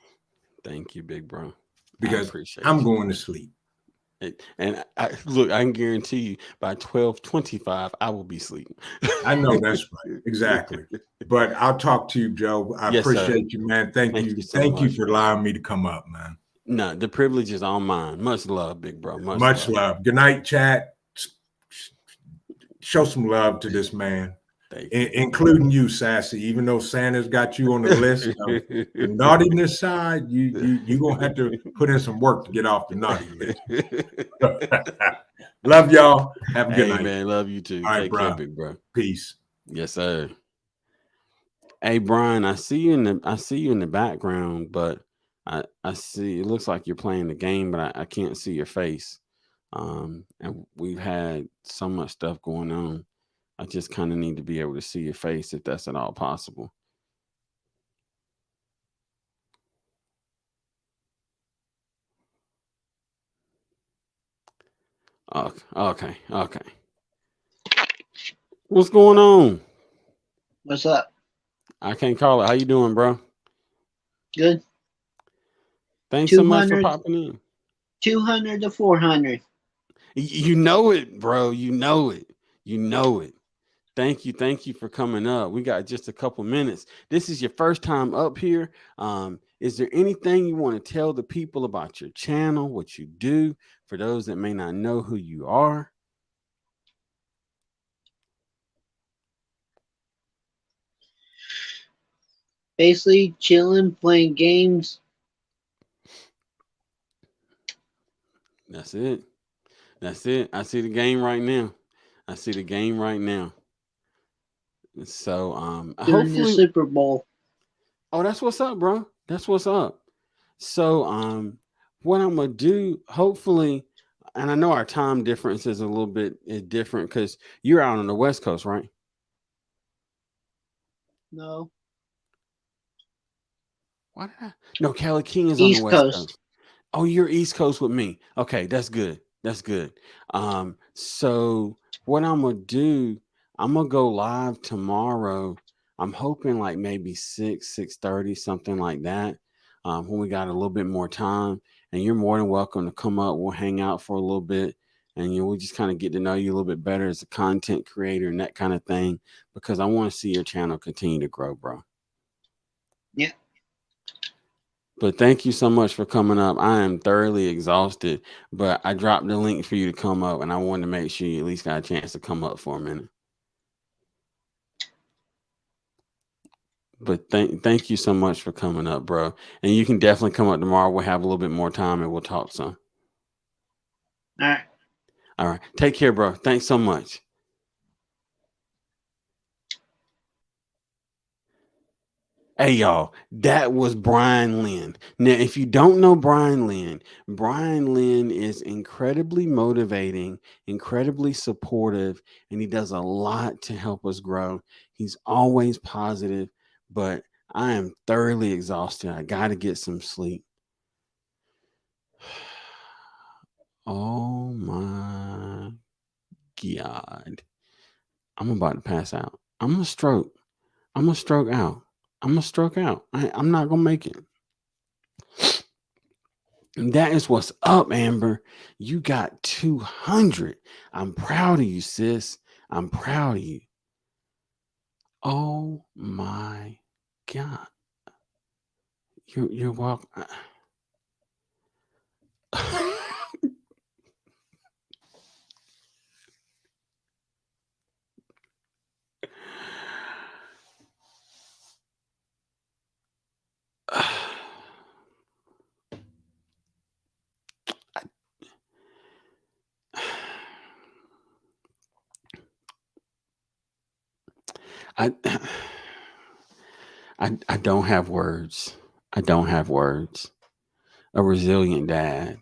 A: Thank you, big bro. I
B: because I'm
A: appreciate you.
B: going to sleep.
A: And look, I can guarantee you by 12:25, I will be sleeping.
B: I know that's right. Exactly. But I'll talk to you, Joe. I
A: Yes, sir.
B: appreciate you, man. Thank
A: Thank
B: you.
A: you so
B: Thank you
A: much,
B: for
A: bro.
B: allowing me to come up, man.
A: No, the privilege is all mine. Much love, big bro. Much
B: Much
A: love.
B: love. Good night, chat. Show some love to this man,
A: Thank you, big bro.
B: including you, Sassy. Even though Santa's got you on the list of the naughtiness side, you gonna have to put in some work to get off the naughty list. Love y'all. Have a good
A: Hey
B: night.
A: man, love you too.
B: All right,
A: Take care,
B: bro.
A: big bro.
B: Peace.
A: Yes, sir. Hey Brian, I see you in the background, but I see it looks like you're playing the game, but I can't see your face. And we've had so much stuff going on. I just kind of need to be able to see your face if that's at all possible. Okay, okay, okay. What's going on?
D: What's up?
A: I can't call it. How you doing, bro?
D: Good.
A: Thanks so much for
D: 200,
A: popping in.
D: 200 to 400.
A: You know it, bro. You know it. You know it. Thank you for coming up. We got just a couple minutes. This is your first time up here. Is there anything you want to tell the people about your channel, what you do, for those that may not know who you are?
D: Basically, chilling, playing games.
A: That's it. That's it. I see the game right now. I see the game right now. So
D: Doing the
A: hopefully,
D: Super Bowl.
A: oh, that's what's up, bro. That's what's up. So what I'm gonna do, hopefully, and I know our time difference is a little bit different because you're out on the West Coast, right?
D: No.
A: Why did I? No, Kelly King is on the
D: East
A: West
D: Coast.
A: Coast. Oh, you're East Coast with me. Okay, that's good. That's good. So what I'm gonna do, I'm gonna go live tomorrow. I'm hoping like maybe 6:30, something like that. When we got a little bit more time, and you're more than welcome to come up. We'll hang out for a little bit, and we'll just kind of get to know you a little bit better as a content creator and that kind of thing. Because I want to see your channel continue to grow, bro.
D: Yeah.
A: But thank you so much for coming up. I am thoroughly exhausted, but I dropped the link for you to come up, and I wanted to make sure you at least got a chance to come up for a minute. But thank you so much for coming up, bro. And you can definitely come up tomorrow. We'll have a little bit more time, and we'll talk some.
D: All right.
A: All right. Take care, bro. Thanks so much. Hey, y'all, that was Brian Lynn. Now, if you don't know Brian Lynn is incredibly motivating, incredibly supportive, and he does a lot to help us grow. He's always positive, but I am thoroughly exhausted. I got to get some sleep. Oh my God. I'm about to pass out. I'm going to stroke. I'm going to stroke out. I'm going to stroke out. I'm not going to make it. And that is what's up, Amber. You got 200. I'm proud of you, sis. I'm proud of you. Oh my God. You're welcome. I, I don't have words. I don't have words. A resilient dad.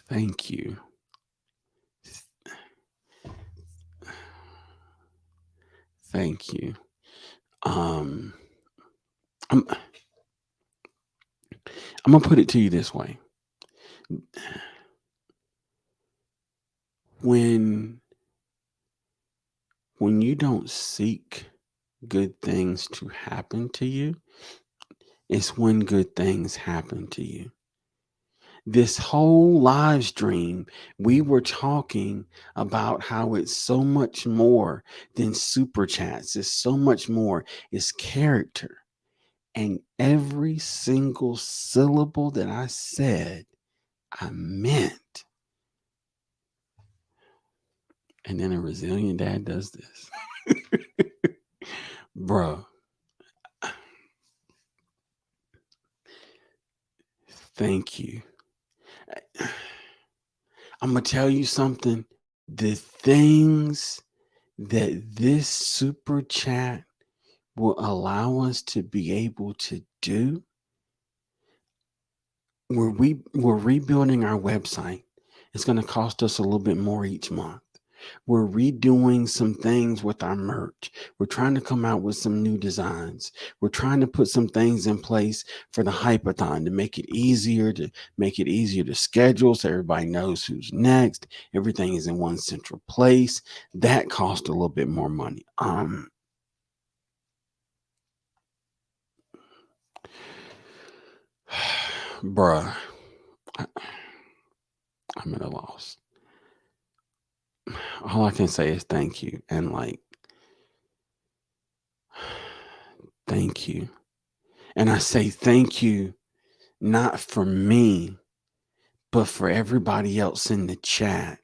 A: Thank you. Thank you. Um, I'm gonna put it to you this way. when you don't seek good things to happen to you, it's when good things happen to you. This whole live stream, we were talking about how it's so much more than super chats. It's so much more. It's character. And every single syllable that I said, I meant. And then a resilient dad does this. Bro, thank you. I'm going to tell you something. The things that this super chat will allow us to be able to do, we're rebuilding our website. It's going to cost us a little bit more each month. We're redoing some things with our merch. We're trying to come out with some new designs. We're trying to put some things in place for the hypathon to make it easier to schedule so everybody knows who's next. Everything is in one central place. That cost a little bit more money. Bruh, I'm at a loss. All I can say is thank you. And thank you. And I say thank you, not for me, but for everybody else in the chat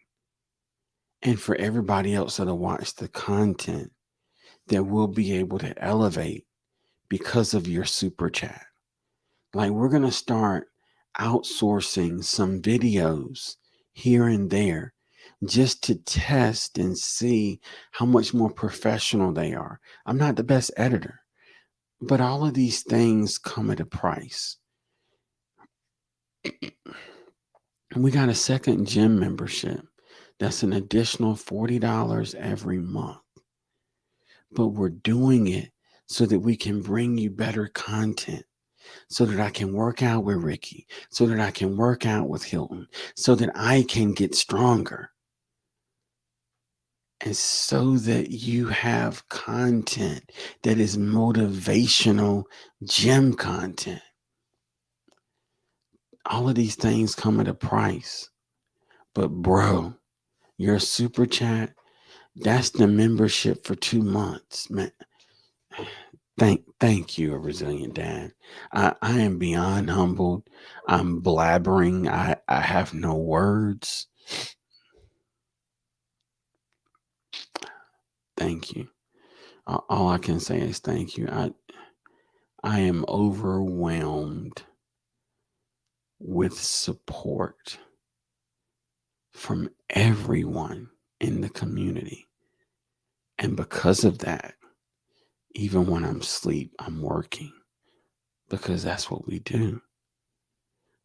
A: and for everybody else that'll watch the content that will be able to elevate because of your super chat. Like, we're going to start outsourcing some videos here and there just to test and see how much more professional they are. I'm not the best editor, but all of these things come at a price. And we got a second gym membership. That's an additional $40 every month. But we're doing it so that we can bring you better content, so that I can work out with Ricky, so that I can work out with Hilton, so that I can get stronger. And so that you have content that is motivational gym content. All of these things come at a price. But bro, your super chat, that's the membership for 2 months, man. Thank you, a resilient dad. I am beyond humbled. I'm blabbering. I have no words. Thank you. All I can say is thank you. I am overwhelmed with support from everyone in the community. And because of that, even when I'm asleep, I'm working, because that's what we do.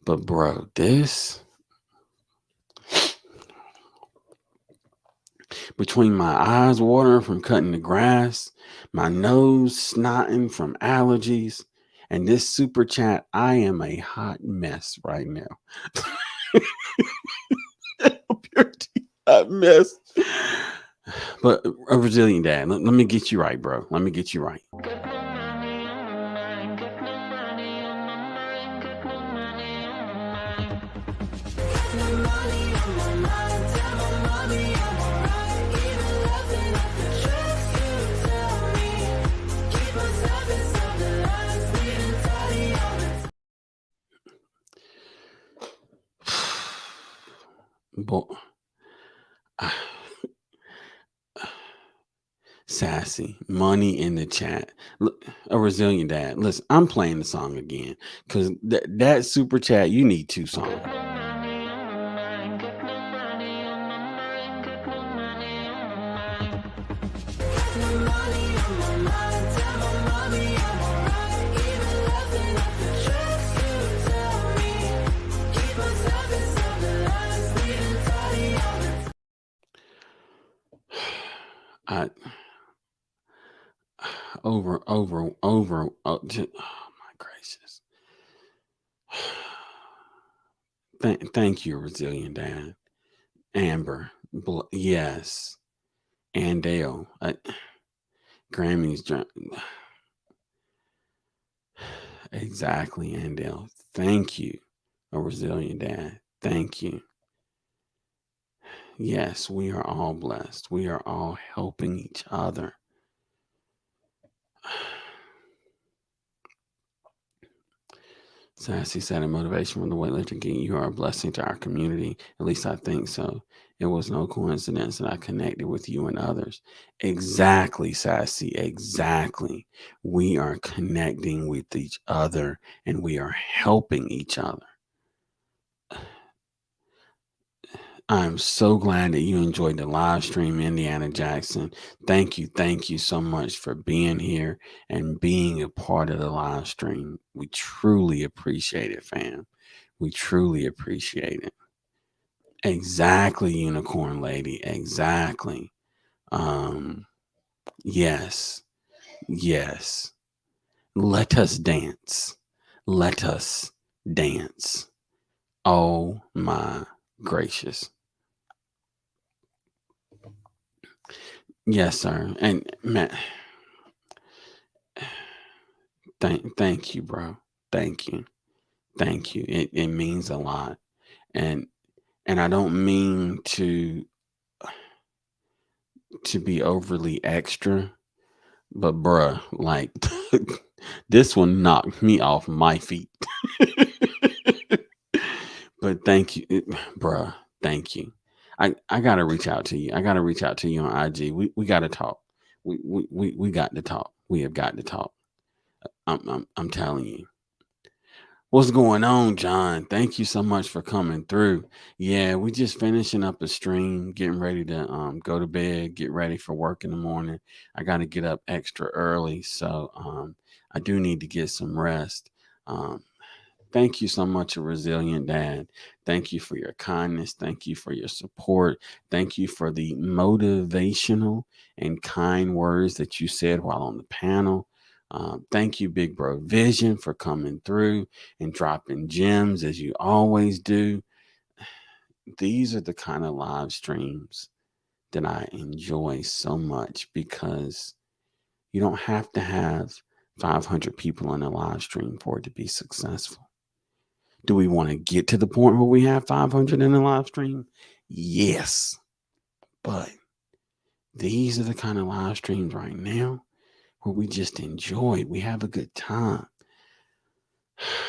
A: But bro, this, between my eyes watering from cutting the grass, my nose snotting from allergies, and this super chat, I am a hot mess right now. Hot mess. But a resilient dad, let me get you right, bro. Let me get you right. Boy, sassy money in the chat. Look, a resilient dad. Listen, I'm playing the song again because that super chat, you need 2 songs. I over oh my gracious. Thank you, resilient dad. Amber, Yes. And Dale. Grammys. Exactly, Andale. Thank you, a resilient dad. Thank you. Yes, we are all blessed. We are all helping each other. Sassy said in Motivation from the Weightlifter Geek, you are a blessing to our community. At least I think so. It was no coincidence that I connected with you and others. Exactly, Sassy. Exactly. We are connecting with each other and we are helping each other. I'm so glad that you enjoyed the live stream, Indiana Jackson. Thank you so much for being here and being a part of the live stream. We truly appreciate it, fam. We truly appreciate it. Exactly, Unicorn Lady. Exactly. Um, yes, yes. Let us dance. Let us dance. Oh my gracious. Yes, sir. And Matt, thank you, bro. Thank you. Thank you. It means a lot. And I don't mean to be overly extra, but bruh, like this one knocked me off my feet. But thank you, bruh. Thank you. I gotta reach out to you. I gotta reach out to you on IG. We gotta talk. We got to talk. We have got to talk. I'm telling you. What's going on, John? Thank you so much for coming through. Yeah, we just finishing up a stream, getting ready to go to bed, get ready for work in the morning. I got to get up extra early, so I do need to get some rest. Um, Thank you so much, a resilient dad. Thank you for your kindness. Thank you for your support. Thank you for the motivational and kind words that you said while on the panel. Thank you, Big Bro Vision, for coming through and dropping gems as you always do. These are the kind of live streams that I enjoy so much because you don't have to have 500 people in a live stream for it to be successful. Do we want to get to the point where we have 500 in the live stream? Yes. But these are the kind of live streams right now where we just enjoy it. We have a good time.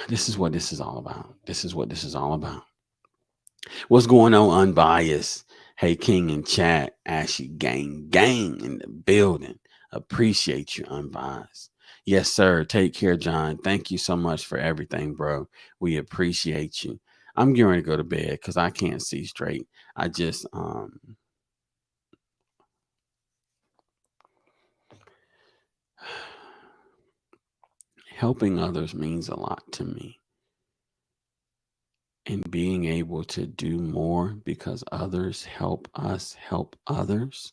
A: This is what this is all about. This is what this is all about. What's going on, Unbiased? Hey, King and chat. Ashy gang in the building. Appreciate you, Unbiased. Yes, sir. Take care, John. Thank you so much for everything, bro. We appreciate you. I'm going to go to bed because I can't see straight. I just helping others means a lot to me. And being able to do more because others help us help others.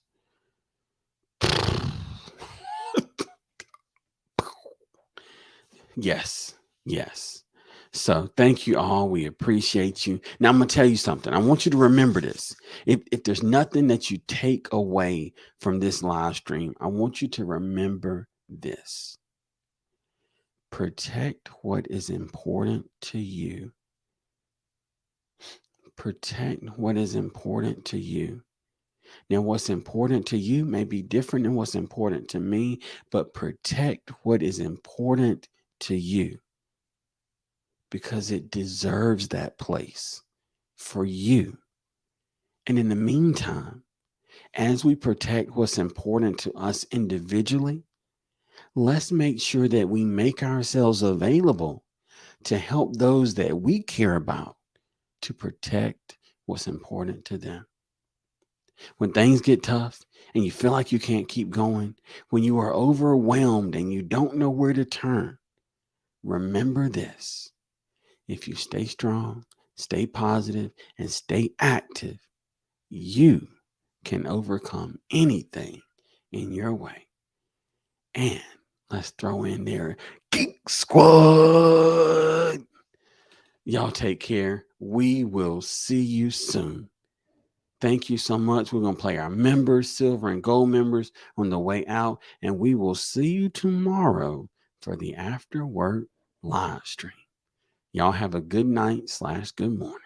A: Yes, yes. So thank you all. We appreciate you. Now I'm gonna tell you something. I want you to remember this. If there's nothing that you take away from this live stream, I want you to remember this. Protect what is important to you. Protect what is important to you. Now, what's important to you may be different than what's important to me, but protect what is important to you because it deserves that place for you. And in the meantime, as we protect what's important to us individually, let's make sure that we make ourselves available to help those that we care about to protect what's important to them. When things get tough and you feel like you can't keep going, when you are overwhelmed and you don't know where to turn, remember this. If you stay strong, stay positive, and stay active, you can overcome anything in your way. And let's throw in there Geek Squad. Y'all take care. We will see you soon. Thank you so much. We're going to play our members, silver and gold members, on the way out. And we will see you tomorrow for the after work live stream. Y'all have a good night/good morning.